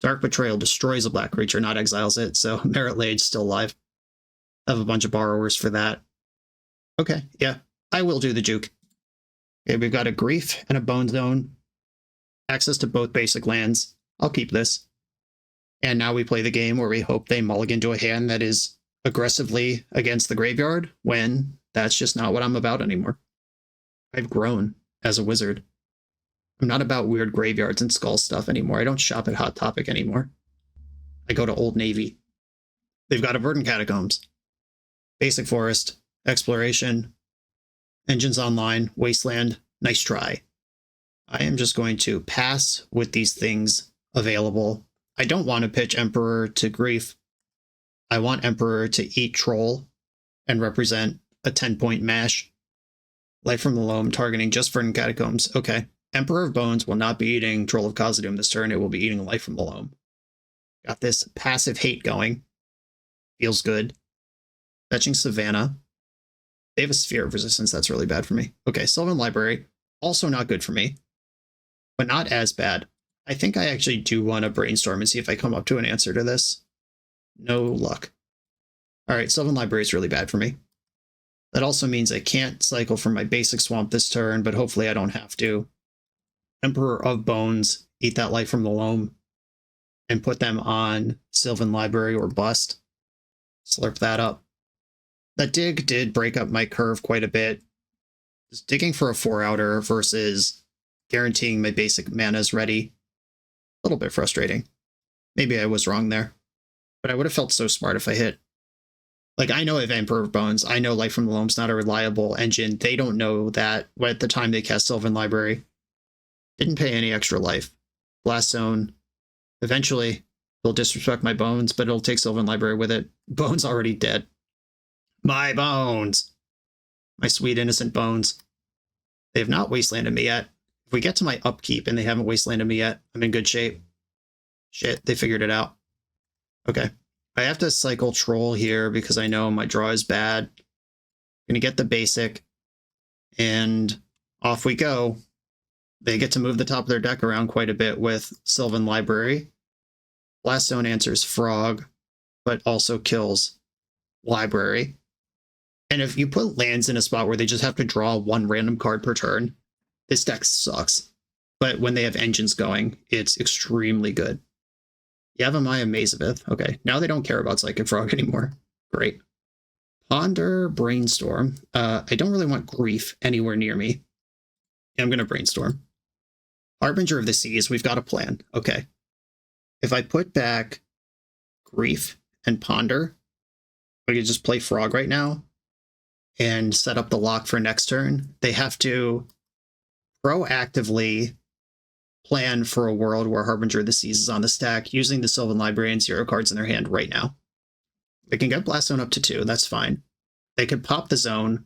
Dark Betrayal destroys a black creature, not exiles it, so Merit Lage still alive. I have a bunch of borrowers for that. Okay, yeah, I will do the juke. Okay, we've got a Grief and a Bone Zone. Access to both basic lands. I'll keep this. And now we play the game where we hope they mulligan to a hand that is aggressively against the graveyard, when that's just not what I'm about anymore. I've grown as a wizard. I'm not about weird graveyards and skull stuff anymore. I don't shop at Hot Topic anymore. I go to Old Navy. They've got a Verdant Catacombs. Basic Forest, Exploration, Engines Online, Wasteland, nice try. I am just going to pass with these things available. I don't want to pitch Emperor to Grief. I want Emperor to eat Troll and represent a 10-point mash. Life from the Loam targeting just Verdant Catacombs. Okay. Emperor of Bones will not be eating Troll of Khazad-dûm this turn. It will be eating Life from the Loam. Got this passive hate going. Feels good. Fetching Savannah. They have a Sphere of Resistance. That's really bad for me. Okay, Sylvan Library. Also not good for me, but not as bad. I think I actually do want to brainstorm and see if I come up to an answer to this. No luck. All right, Sylvan Library is really bad for me. That also means I can't cycle from my basic swamp this turn, but hopefully I don't have to. Emperor of Bones, eat that Life from the Loam, and put them on Sylvan Library or bust. Slurp that up. That dig did break up my curve quite a bit. Just digging for a 4-outer versus guaranteeing my basic mana is ready. A little bit frustrating. Maybe I was wrong there. But I would have felt so smart if I hit. Like, I know I have Emperor of Bones. I know Life from the Loam's not a reliable engine. They don't know that at the time they cast Sylvan Library. Didn't pay any extra life. Blast Zone. Eventually, it'll disrespect my Bones, but it'll take Sylvan Library with it. Bones already dead. My Bones! My sweet innocent Bones. They have not wastelanded me yet. If we get to my upkeep and they haven't wastelanded me yet, I'm in good shape. Shit, they figured it out. Okay. I have to cycle Troll here because I know my draw is bad. I'm gonna get the basic. And off we go. They get to move the top of their deck around quite a bit with Sylvan Library. Blast Zone answers Frog, but also kills Library. And if you put lands in a spot where they just have to draw one random card per turn, this deck sucks. But when they have engines going, it's extremely good. Yavimaya Mazavith. Okay, now they don't care about Psychic Frog anymore. Great. Ponder, Brainstorm. I don't really want Grief anywhere near me. I'm going to Brainstorm. Harbinger of the Seas, we've got a plan. Okay. If I put back Grief and Ponder, I could just play Frog right now and set up the lock for next turn. They have to proactively plan for a world where Harbinger of the Seas is on the stack using the Sylvan Library and 0 cards in their hand right now. They can get Blast Zone up to 2, that's fine. They could pop the zone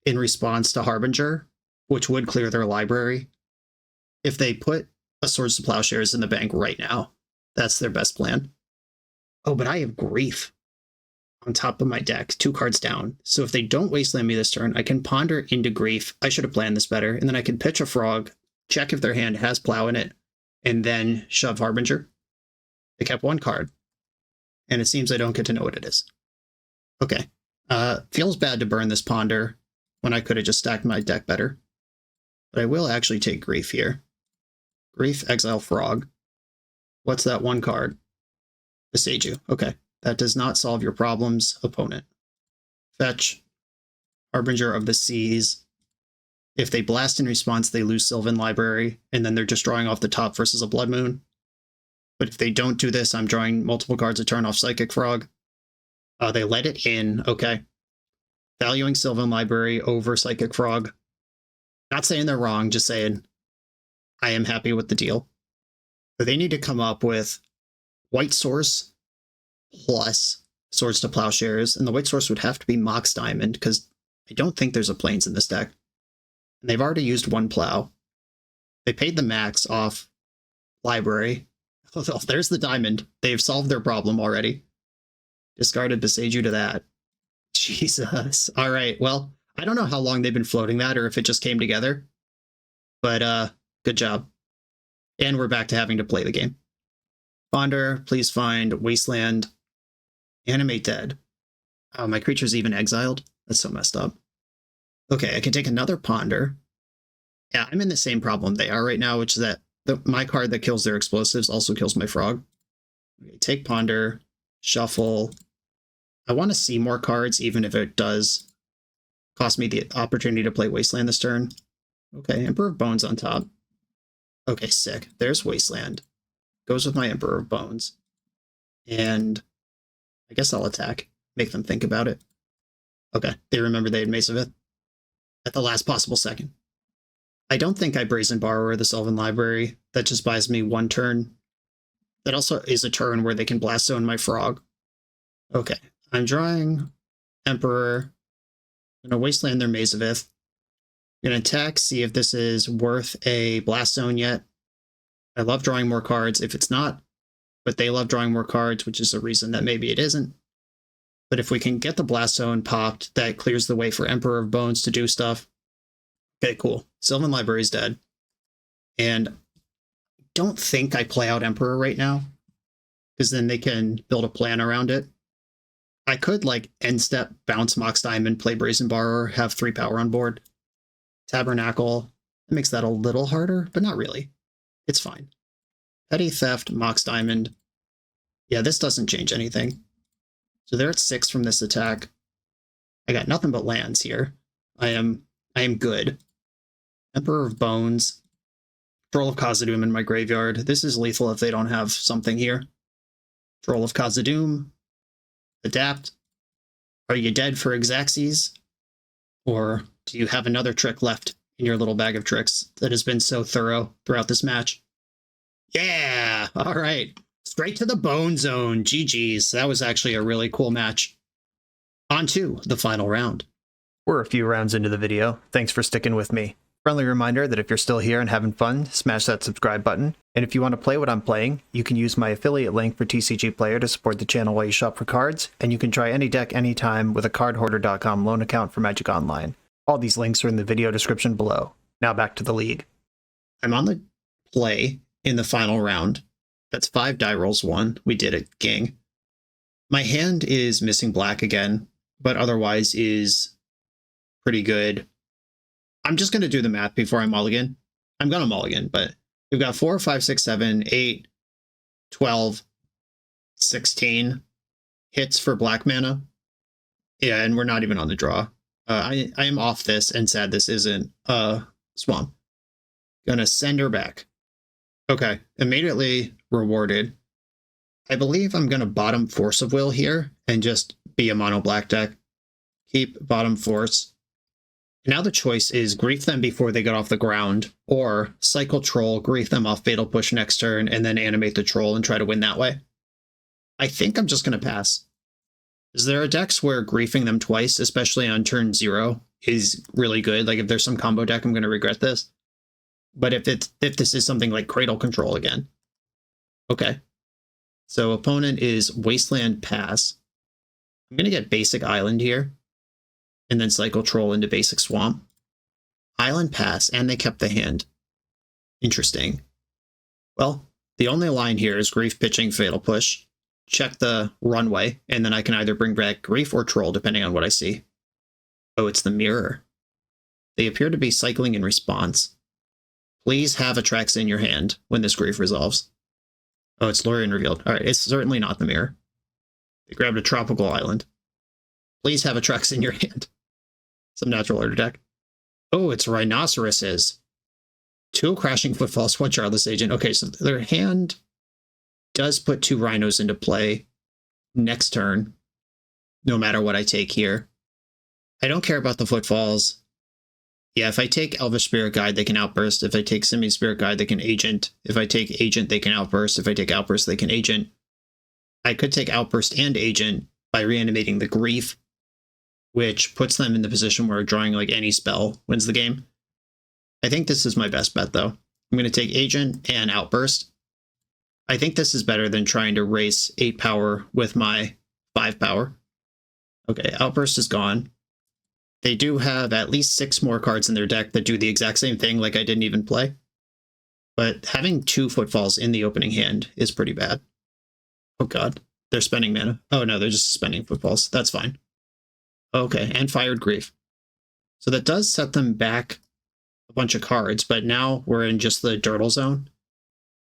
in response to Harbinger, which would clear their library. If they put a Swords to Plowshares in the bank right now, that's their best plan. Oh, but I have Grief. on top of my deck, 2 cards down. So if they don't wasteland me this turn, I can ponder into Grief. I should have planned this better. And then I can pitch a Frog, check if their hand has Plow in it, and then shove Harbinger. They kept 1 card. And it seems I don't get to know what it is. Okay. Feels bad to burn this Ponder when I could have just stacked my deck better. But I will actually take Grief here. Grief, exile Frog. What's that 1 card? Beseiju. Okay. That does not solve your problems, opponent. Fetch. Harbinger of the Seas. If they blast in response, they lose Sylvan Library, and then they're just drawing off the top versus a Blood Moon. But if they don't do this, I'm drawing multiple cards a turn off Psychic Frog. They let it in. Okay. Valuing Sylvan Library over Psychic Frog. Not saying they're wrong, just saying I am happy with the deal. But they need to come up with White Source plus Swords to Plowshares, and the White Source would have to be Mox Diamond, because I don't think there's a Plains in this deck. And they've already used 1 Plow. They paid the max off Library. Oh, there's the Diamond. They've solved their problem already. Discarded Beseiju to that. Jesus. All right, well, I don't know how long they've been floating that, or if it just came together. But, good job. And we're back to having to play the game. Ponder, please find Wasteland. Animate Dead. Oh, my creature's even exiled? That's so messed up. Okay, I can take another Ponder. Yeah, I'm in the same problem they are right now, which is that my card that kills their explosives also kills my Frog. Okay, take Ponder, shuffle. I want to see more cards, even if it does cost me the opportunity to play Wasteland this turn. Okay, Emperor of Bones on top. Okay, sick. There's Wasteland. Goes with my Emperor of Bones. And I guess I'll attack. Make them think about it. Okay, they remember they had Mace of Ith at the last possible second. I don't think I Brazen Borrower the Sylvan Library. That just buys me 1 turn. That also is a turn where they can Blast Zone my Frog. Okay, I'm drawing Emperor. I'm going to Wasteland their Maze of Ith. I'm going to attack, see if this is worth a Blast Zone yet. I love drawing more cards. If it's not, but they love drawing more cards, which is a reason that maybe it isn't. But if we can get the Blast Zone popped, that clears the way for Emperor of Bones to do stuff. Okay, cool. Sylvan Library's dead. And I don't think I play out Emperor right now, because then they can build a plan around it. I could, like, end step, bounce Mox Diamond, play Brazen Borrower, have 3 power on board. Tabernacle. That makes that a little harder, but not really. It's fine. Petty Theft, Mox Diamond. Yeah, this doesn't change anything. So they're at 6 from this attack. I got nothing but lands here. I am good. Emperor of Bones. Troll of Khazad-dûm in my graveyard. This is lethal if they don't have something here. Troll of Khazad-dûm. Adapt. Are you dead for Xaxes? Or do you have another trick left in your little bag of tricks that has been so thorough throughout this match? Yeah! All right. Straight to the bone zone. GG's. That was actually a really cool match. On to the final round. We're a few rounds into the video. Thanks for sticking with me. Friendly reminder that if you're still here and having fun, smash that subscribe button. And if you want to play what I'm playing, you can use my affiliate link for TCG Player to support the channel while you shop for cards, and you can try any deck anytime with a cardhoarder.com loan account for Magic Online. All these links are in the video description below. Now back to the league. I'm on the play in the final round. That's 5 die rolls won. We did it, gang. My hand is missing black again, but otherwise is pretty good. I'm just going to do the math before I mulligan. I'm going to mulligan, but we've got 4, 5, 6, 7, 8, 12, 16 hits for black mana. Yeah, and we're not even on the draw. I am off this and sad this isn't Swamp. Gonna send her back. Okay, immediately rewarded. I believe I'm gonna bottom Force of Will here and just be a mono black deck. Keep bottom Force. Now the choice is grief them before they get off the ground, or cycle Troll, grief them off Fatal Push next turn, and then animate the Troll and try to win that way. I think I'm just gonna pass. Is there a decks where griefing them twice, especially on turn 0, is really good? Like if there's some combo deck, I'm gonna regret this. But if this is something like Cradle Control again. Okay. So opponent is Wasteland pass. I'm going to get basic island here, and then cycle troll into basic swamp. Island pass, and they kept the hand. Interesting. Well, the only line here is Grief pitching Fatal Push. Check the runway, and then I can either bring back Grief or Troll, depending on what I see. Oh, it's the mirror. They appear to be cycling in response. Please have Atrax in your hand when this Grief resolves. Oh, it's Lorien revealed. Alright, it's certainly not the mirror. They grabbed a tropical island. Please have Atrax in your hand. Some natural order deck. Oh, it's rhinoceroses. 2 crashing footfalls, 1 Charless Agent. Okay, so their hand does put 2 rhinos into play next turn, no matter what I take here. I don't care about the footfalls. Yeah, if I take Elvish Spirit Guide, they can outburst. If I take Simian Spirit Guide, they can agent. If I take agent, they can outburst. If I take outburst, they can agent. I could take outburst and agent by reanimating the Grief, which puts them in the position where drawing like any spell wins the game. I think this is my best bet, though. I'm going to take agent and outburst. I think this is better than trying to race 8 power with my 5 power. Okay, outburst is gone. They do have at least 6 more cards in their deck that do the exact same thing, like I didn't even play. But having 2 footfalls in the opening hand is pretty bad. Oh god, they're spending mana. Oh no, they're just spending footfalls. That's fine. Okay, and fired Grief. So that does set them back a bunch of cards, but now we're in just the Dirtle zone.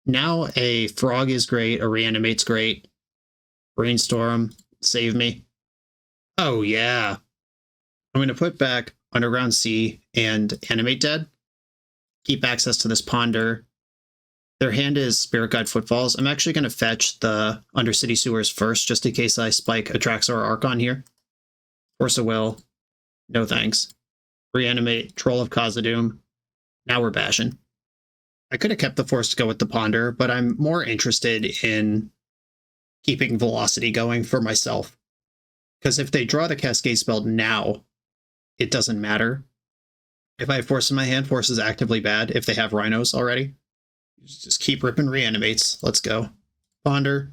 Now a Frog is great, a Reanimate's great. Brainstorm, save me. Oh yeah. I'm going to put back Underground Sea and Animate Dead. Keep access to this Ponder. Their hand is Spirit Guide Footfalls. I'm actually going to fetch the Undercity Sewers first, just in case I spike Atraxa or Archon here. Force of Will. No thanks. Reanimate, Troll of Khazad-dûm. Now we're bashing. I could have kept the Force to go with the Ponder, but I'm more interested in keeping Velocity going for myself. Because if they draw the Cascade spell now, it doesn't matter. If I have Force in my hand, Force is actively bad if they have Rhinos already. Just keep ripping Reanimates. Let's go. Ponder.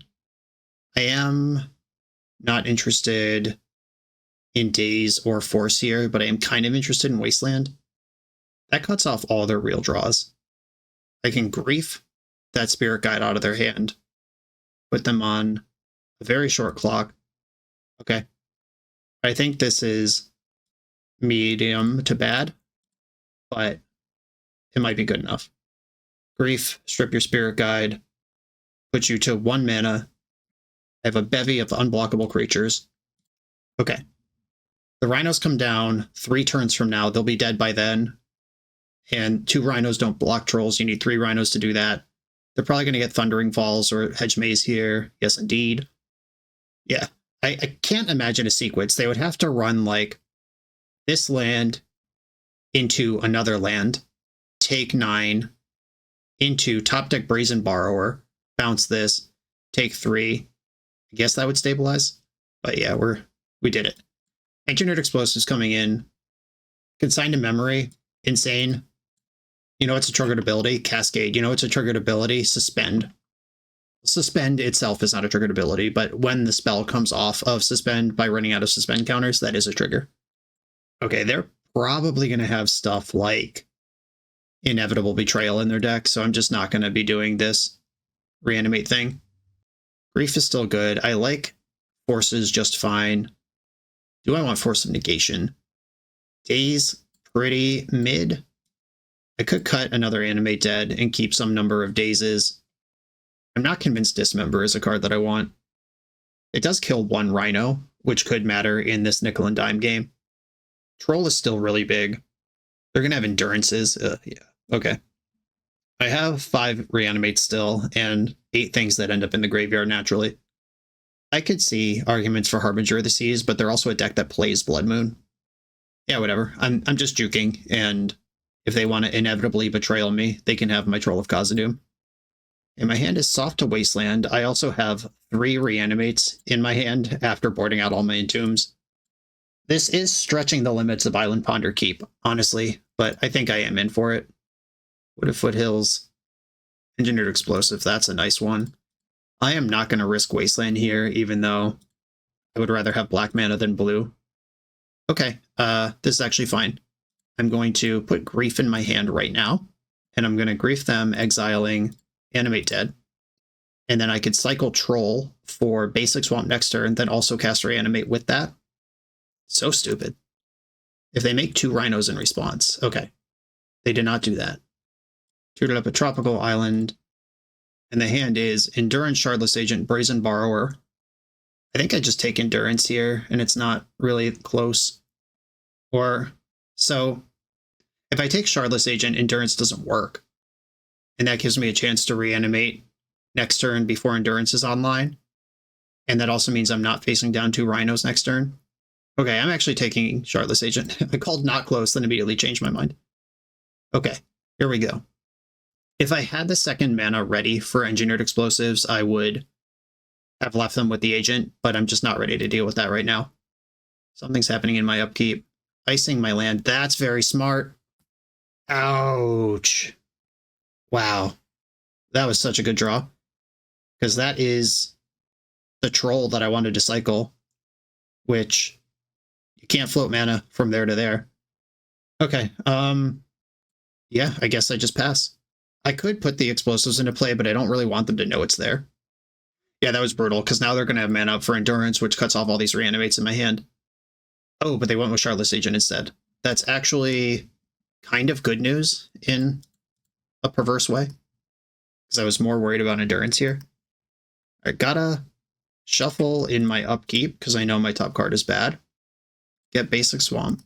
I am not interested in Daze or Force here, but I am kind of interested in Wasteland. That cuts off all their real draws. I can Grief that Spirit Guide out of their hand. Put them on a very short clock. Okay. I think this is medium to bad, but it might be good enough. Grief, strip your Spirit Guide, put you to 1 mana. I have a bevy of unblockable creatures. Okay. The Rhinos come down 3 turns from now. They'll be dead by then. And 2 Rhinos don't block Trolls. You need 3 Rhinos to do that. They're probably going to get Thundering Falls or Hedge Maze here. Yes, indeed. Yeah. I can't imagine a sequence. They would have to run like this land into another land, take 9, into top deck Brazen Borrower, bounce this, take 3. I guess that would stabilize. But yeah, we did it. Engineered Explosives coming in. Consigned to Memory, insane. You know it's a triggered ability? Cascade. You know it's a triggered ability? Suspend. Suspend itself is not a triggered ability, but when the spell comes off of Suspend by running out of Suspend counters, that is a trigger. Okay, they're probably going to have stuff like Inevitable Betrayal in their deck, so I'm just not going to be doing this Reanimate thing. Grief is still good. I like Forces just fine. Do I want Force of Negation? Daze, pretty mid. I could cut another Animate Dead and keep some number of Dazes. I'm not convinced Dismember is a card that I want. It does kill 1 Rhino, which could matter in this nickel and dime game. Troll is still really big. They're going to have Endurances. Yeah, okay. I have 5 Reanimates still, and 8 things that end up in the graveyard naturally. I could see arguments for Harbinger of the Seas, but they're also a deck that plays Blood Moon. Yeah, whatever. I'm just juking, and if they want to inevitably betrayal me, they can have my Troll of Khazad-dûm. And my hand is soft to Wasteland. I also have 3 Reanimates in my hand after boarding out all my Entombs. This is stretching the limits of Island Ponder Keep, honestly, but I think I am in for it. Wood of Foothills. Engineered Explosive, that's a nice one. I am not going to risk Wasteland here, even though I would rather have black mana than blue. Okay, this is actually fine. I'm going to put Grief in my hand right now, and I'm going to Grief them, exiling Animate Dead. And then I could cycle Troll for basic Swamp next turn, then also cast Reanimate with that. So stupid. If they make 2 Rhinos in response. Okay. They did not do that. Tutored up a Tropical Island. And the hand is Endurance, Shardless Agent, Brazen Borrower. I think I just take Endurance here, and it's not really close. Or, so, if I take Shardless Agent, Endurance doesn't work. And that gives me a chance to reanimate next turn before Endurance is online. And that also means I'm not facing down 2 Rhinos next turn. Okay, I'm actually taking Shardless Agent. I called not close, then immediately changed my mind. Okay, here we go. If I had the second mana ready for Engineered Explosives, I would have left them with the agent, but I'm just not ready to deal with that right now. Something's happening in my upkeep. Icing my land. That's very smart. Ouch. Wow. That was such a good draw. Because that is the troll that I wanted to cycle, which you can't float mana from there to there. Okay, yeah, I guess I just pass. I could put the explosives into play, but I don't really want them to know it's there. Yeah, that was brutal, because now they're going to have mana up for Endurance, which cuts off all these reanimates in my hand. Oh, but they went with Shardless Agent instead. That's actually kind of good news in a perverse way, because I was more worried about Endurance here. I gotta shuffle in my upkeep, because I know my top card is bad. Get basic Swamp.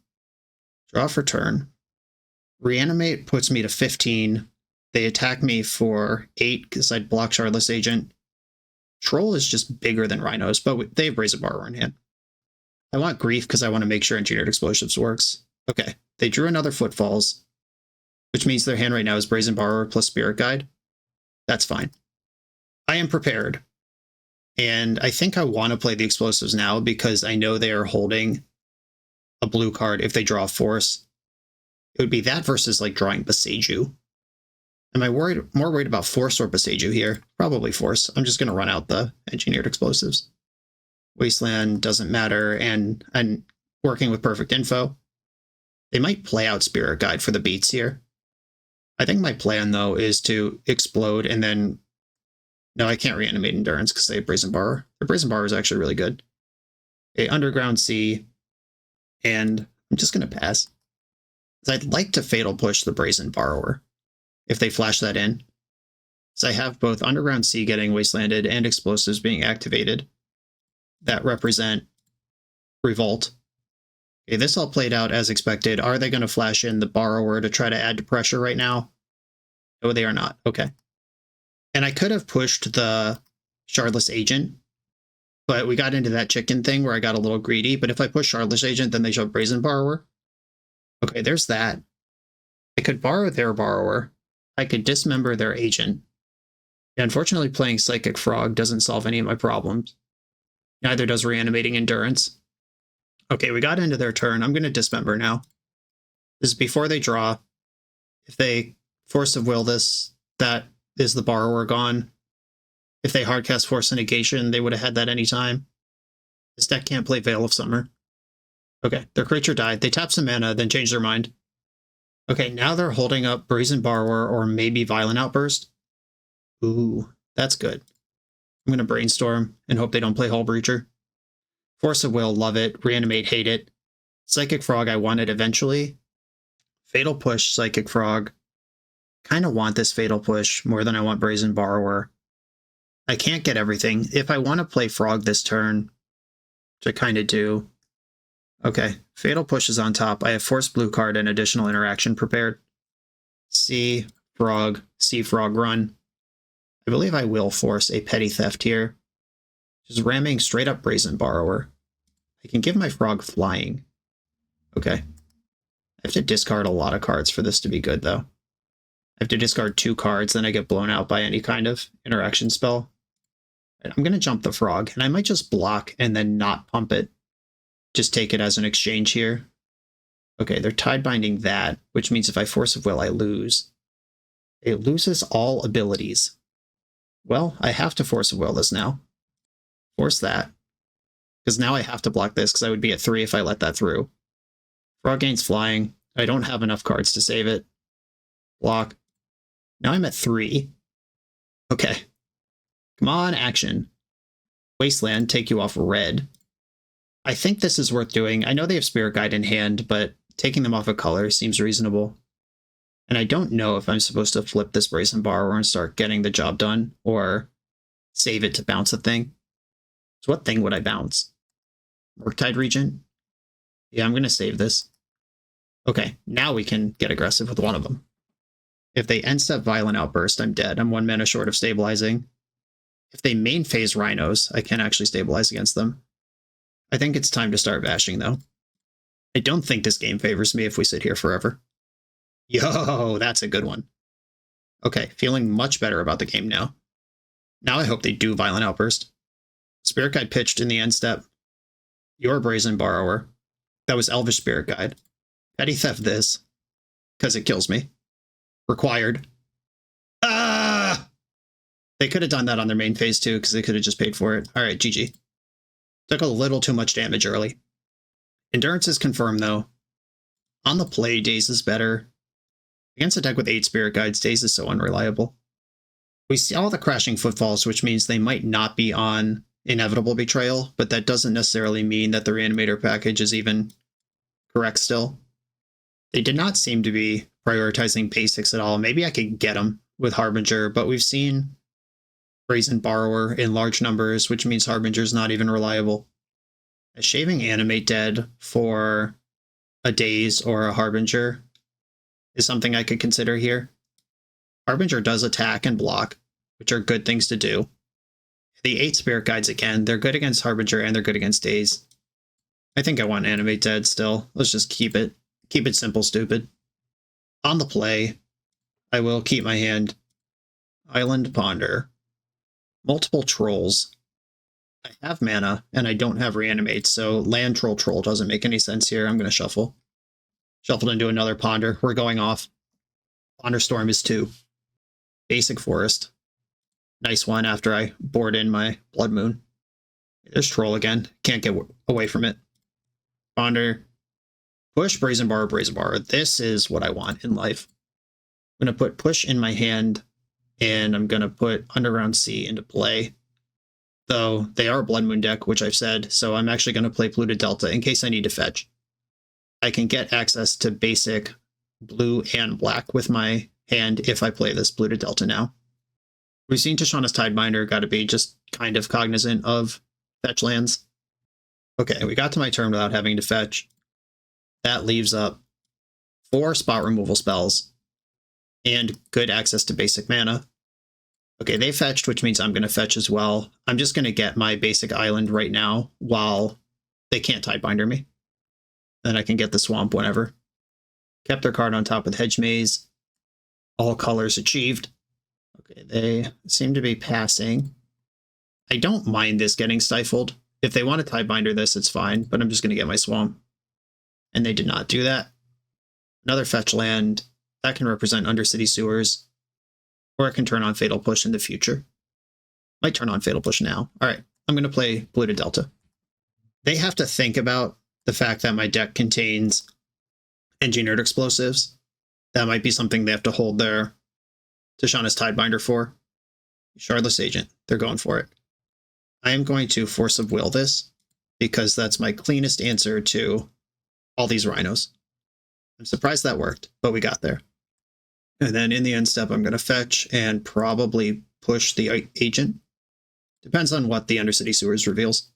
Draw for turn. Reanimate puts me to 15. They attack me for 8 because I'd block Shardless Agent. Troll is just bigger than Rhinos, but they have Brazen Borrower in hand. I want Grief because I want to make sure Engineered Explosives works. Okay, they drew another Footfalls, which means their hand right now is Brazen Borrower plus Spirit Guide. That's fine. I am prepared. And I think I want to play the Explosives now because I know they are holding a blue card if they draw a Force. It would be that versus like drawing Boseiju. Am I more worried about Force or Boseiju here? Probably Force. I'm just going to run out the Engineered Explosives. Wasteland doesn't matter, and I'm working with perfect info. They might play out Spirit Guide for the beats here. I think my plan, though, is to explode and then... No, I can't reanimate Endurance because they have Brazen Borrower. The Brazen Borrower is actually really good. Okay, Underground Sea, and I'm just going to pass. I'd like to Fatal Push the Brazen Borrower if they flash that in. So I have both Underground Sea getting Wastelanded and Explosives being activated that represent Revolt. Okay, this all played out as expected. Are they going to flash in the Borrower to try to add to pressure right now? No, they are not. Okay. And I could have pushed the Shardless Agent, but we got into that chicken thing where I got a little greedy. But if I push Shardless Agent, then they show Brazen Borrower. Okay, there's that. I could borrow their Borrower. I could dismember their Agent. Yeah, unfortunately, playing Psychic Frog doesn't solve any of my problems. Neither does Reanimating Endurance. Okay, we got into their turn. I'm going to dismember now. This is before they draw. If they Force of Will this, that is the Borrower gone. If they hardcast Force of Negation, they would have had that anytime. This deck can't play Veil of Summer. Okay, their creature died. They tap some mana, then change their mind. Okay, now they're holding up Brazen Borrower or maybe Violent Outburst. Ooh, that's good. I'm going to brainstorm and hope they don't play Hull Breacher. Force of Will, love it. Reanimate, hate it. Psychic Frog, I want it eventually. Fatal Push, Psychic Frog. Kind of want this Fatal Push more than I want Brazen Borrower. I can't get everything. If I want to play Frog this turn, which I kind of do. Okay, Fatal Push is on top. I have Force Blue card and additional interaction prepared. Sea Frog run. I believe I will force a Petty Theft here. Just ramming straight up Brazen Borrower. I can give my Frog flying. Okay. I have to discard a lot of cards for this to be good, though. I have to discard 2 cards, then I get blown out by any kind of interaction spell. I'm going to jump the Frog, and I might just block and then not pump it. Just take it as an exchange here. Okay, they're Tidebinding that, which means if I Force of Will, I lose. It loses all abilities. Well, I have to Force of Will this now. Force that. because now I have to block this because I would be at 3 if I let that through. Frog gains flying. I don't have enough cards to save it. Block. Now I'm at 3. Okay. Come on, action. Wasteland, take you off red. I think this is worth doing. I know they have Spirit Guide in hand, but taking them off a color seems reasonable. And I don't know if I'm supposed to flip this Brazen Borrower and start getting the job done, or save it to bounce a thing. So what thing would I bounce? Murktide Regent? Yeah, I'm going to save this. Okay, now we can get aggressive with one of them. If they end step Violent Outburst, I'm dead. I'm 1 mana short of stabilizing. If they main phase Rhinos, I can actually stabilize against them. I think it's time to start bashing, though. I don't think this game favors me if we sit here forever. Yo, that's a good one. Okay, feeling much better about the game now. Now I hope they do Violent Outburst. Spirit Guide pitched in the end step. Your Brazen Borrower. That was Elvish Spirit Guide. Petty Theft this, because it kills me. Required. Ah! They could have done that on their main phase too, because they could have just paid for it. Alright, GG. Took a little too much damage early. Endurance is confirmed though. On the play, Daze is better. Against a deck with 8 Spirit Guides, Daze is so unreliable. We see all the Crashing Footfalls, which means they might not be on Inevitable Betrayal, but that doesn't necessarily mean that the Reanimator package is even correct still. They did not seem to be prioritizing basics at all. Maybe I could get them with Harbinger, but we've seen Brazen Borrower in large numbers, which means Harbinger's not even reliable. Is shaving Animate dead for a Daze or a Harbinger is something I could consider here. Harbinger does attack and block, which are good things to do. The 8 Spirit Guides again, they're good against Harbinger and they're good against Daze. I think I want Animate dead still. Let's just keep it. Keep it simple, stupid. On the play, I will keep my hand. Island Ponder. Multiple Trolls. I have mana, and I don't have Reanimate, so Land Troll doesn't make any sense here. I'm going to shuffle. Shuffled into another Ponder. We're going off. Ponder Storm is 2. Basic Forest. Nice one after I board in my Blood Moon. There's Troll again. Can't get away from it. Ponder. Push, Brazen Borrower, Brazen Borrower. This is what I want in life. I'm going to put Push in my hand, and I'm going to put Underground Sea into play. Though they are a Blood Moon deck, which I've said, so I'm actually going to play Polluted Delta in case I need to fetch. I can get access to basic blue and black with my hand if I play this Polluted Delta now. We've seen Tishana's Tidebinder, got to be just kind of cognizant of fetch lands. Okay, we got to my turn without having to fetch. That leaves up 4 spot removal spells and good access to basic mana. Okay, they fetched, which means I'm going to fetch as well. I'm just going to get my basic island right now while they can't Tidebinder me. Then I can get the swamp whenever. Kept their card on top with Hedge Maze. All colors achieved. Okay, they seem to be passing. I don't mind this getting stifled. If they want to Tidebinder this, it's fine, but I'm just going to get my swamp. And they did not do that. Another fetch land. That can represent Undercity Sewers. Or it can turn on Fatal Push in the future. Might turn on Fatal Push now. Alright, I'm going to play Polluted Delta. They have to think about the fact that my deck contains Engineered Explosives. That might be something they have to hold their Tishana's Tidebinder for. Shardless Agent. They're going for it. I am going to Force of Will this, because that's my cleanest answer to all these Rhinos. I'm surprised that worked, but we got there. And then in the end step, I'm going to fetch and probably push the agent. Depends on what the Undercity Sewers reveals.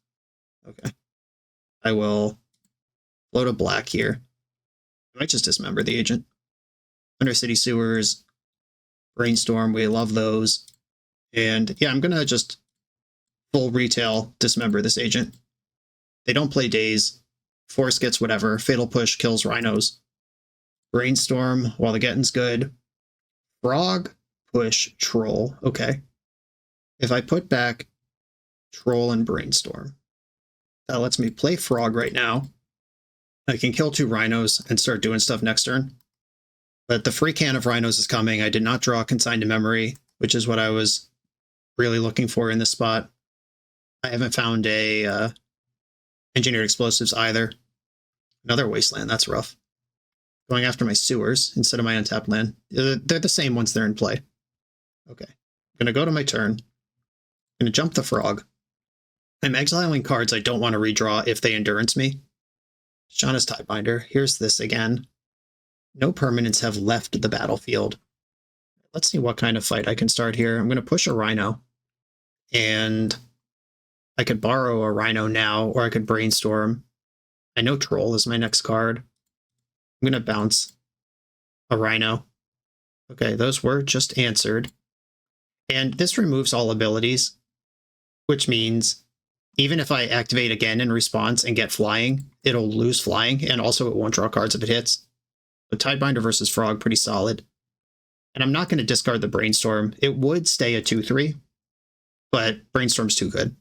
Okay. I will float a black here. I might just dismember the agent. Undercity Sewers, Brainstorm, we love those. And yeah, I'm going to just full retail dismember this agent. They don't play Daze. Force gets whatever. Fatal Push kills Rhinos. Brainstorm, while the getting's good. Frog, Push, Troll. Okay. If I put back Troll and Brainstorm, that lets me play Frog right now. I can kill 2 Rhinos and start doing stuff next turn. But the free can of Rhinos is coming. I did not draw Consigned to Memory, which is what I was really looking for in this spot. I haven't found a engineered explosives either. Another wasteland, that's rough. Going after my sewers instead of my untapped land. They're the same once they're in play. Okay. I'm going to go to my turn. I'm going to jump the frog. I'm exiling cards I don't want to redraw if they endurance me. Shauna's Tidebinder. Here's this again. No permanents have left the battlefield. Let's see what kind of fight I can start here. I'm going to push a Rhino. And I could borrow a Rhino now, or I could brainstorm. I know Troll is my next card. I'm going to bounce a Rhino. Okay, those were just answered. And this removes all abilities, which means even if I activate again in response and get flying, it'll lose flying, and also it won't draw cards if it hits. But Tidebinder versus Frog, pretty solid. And I'm not going to discard the Brainstorm. It would stay a 2-3, but Brainstorm's too good.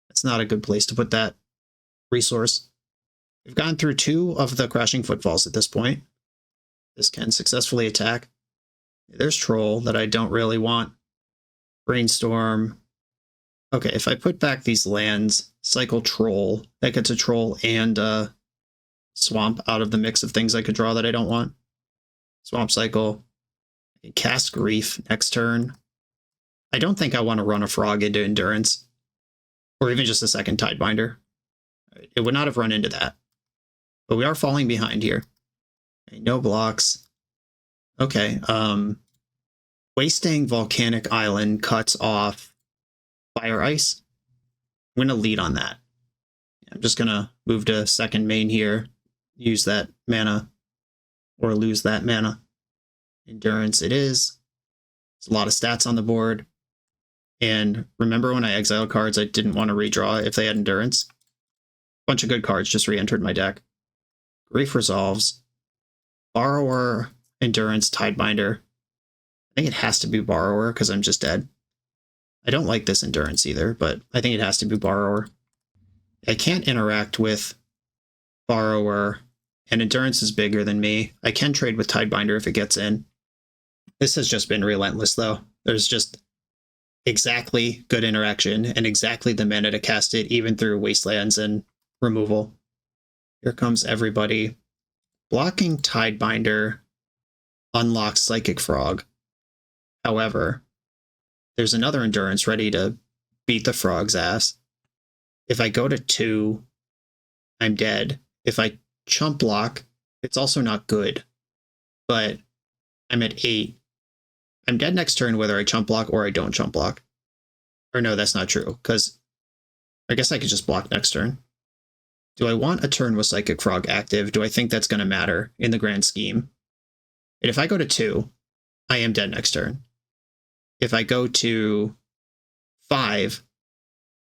It's not a good place to put that resource. We've gone through 2 of the Crashing Footfalls at this point. This can successfully attack. There's Troll that I don't really want. Brainstorm. Okay, if I put back these lands, cycle Troll, that gets a Troll and Swamp out of the mix of things I could draw that I don't want. Swamp cycle. I can cast Grief next turn. I don't think I want to run a Frog into Endurance, or even just a second Tidebinder. It would not have run into that. But we are falling behind here. Okay, no blocks. Okay, wasting Volcanic Island cuts off Fire Ice. I'm going to lead on that. I'm just going to move to second main here, use that mana, or lose that mana. Endurance it is. There's a lot of stats on the board. And remember when I exiled cards I didn't want to redraw if they had Endurance? A bunch of good cards just re-entered my deck. Grief Resolves. Borrower, Endurance, Tidebinder. I think it has to be Borrower because I'm just dead. I don't like this Endurance either, but I think it has to be Borrower. I can't interact with Borrower, and Endurance is bigger than me. I can trade with Tidebinder if it gets in. This has just been relentless, though. There's just exactly good interaction and exactly the mana to cast it, even through Wastelands and removal. Here comes everybody. Blocking Tidebinder unlocks Psychic Frog. However, there's another Endurance ready to beat the Frog's ass. If I go to 2, I'm dead. If I chump block, it's also not good. But I'm at 8. I'm dead next turn whether I chump block or I don't chump block. Or no, that's not true, because I guess I could just block next turn. Do I want a turn with Psychic Frog active? Do I think that's going to matter in the grand scheme? And if I go to 2, I am dead next turn. If I go to 5,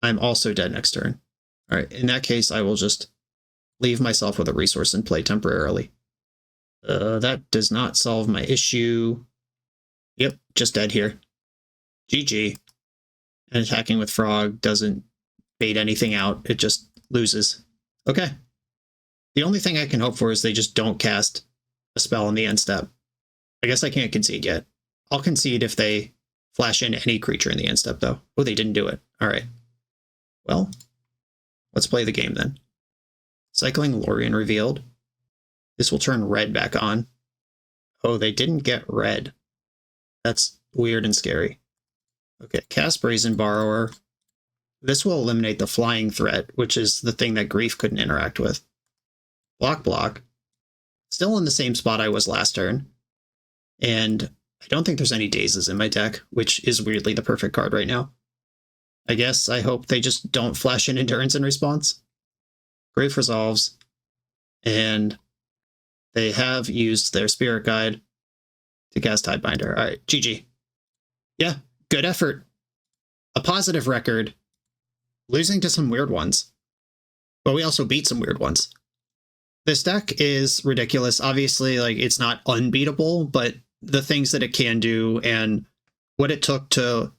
I'm also dead next turn. All right, in that case, I will just leave myself with a resource and play temporarily. That does not solve my issue. Yep, just dead here. GG. And attacking with Frog doesn't bait anything out. It just loses. Okay. The only thing I can hope for is they just don't cast a spell in the end step. I guess I can't concede yet. I'll concede if they flash in any creature in the end step, though. Oh, they didn't do it. All right. Well, let's play the game then. Cycling Lorien revealed. This will turn red back on. Oh, they didn't get red. That's weird and scary. Okay, cast Brazen Borrower. This will eliminate the flying threat, which is the thing that Grief couldn't interact with. Block. Still in the same spot I was last turn. And I don't think there's any Dazes in my deck, which is weirdly the perfect card right now. I guess I hope they just don't flash in Endurance in response. Grief resolves. And they have used their Spirit Guide to cast Tidebinder. All right, GG. Yeah, good effort. A positive record. Losing to some weird ones. But we also beat some weird ones. This deck is ridiculous. Obviously, like, it's not unbeatable, but the things that it can do and what it took to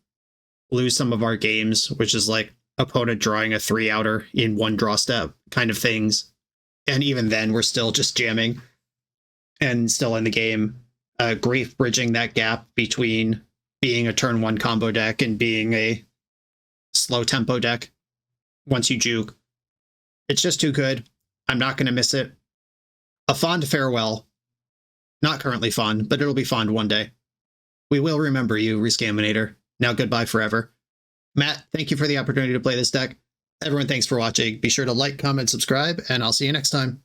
lose some of our games, which is like opponent drawing a 3-outer in one draw step kind of things. And even then, we're still just jamming and still in the game. Grief bridging that gap between being a turn 1 combo deck and being a slow tempo deck once you juke. It's just too good. I'm not going to miss it. A fond farewell. Not currently fond, but it'll be fond one day. We will remember you, ReScaminator. Now goodbye forever. Matt, thank you for the opportunity to play this deck. Everyone, thanks for watching. Be sure to like, comment, subscribe, and I'll see you next time.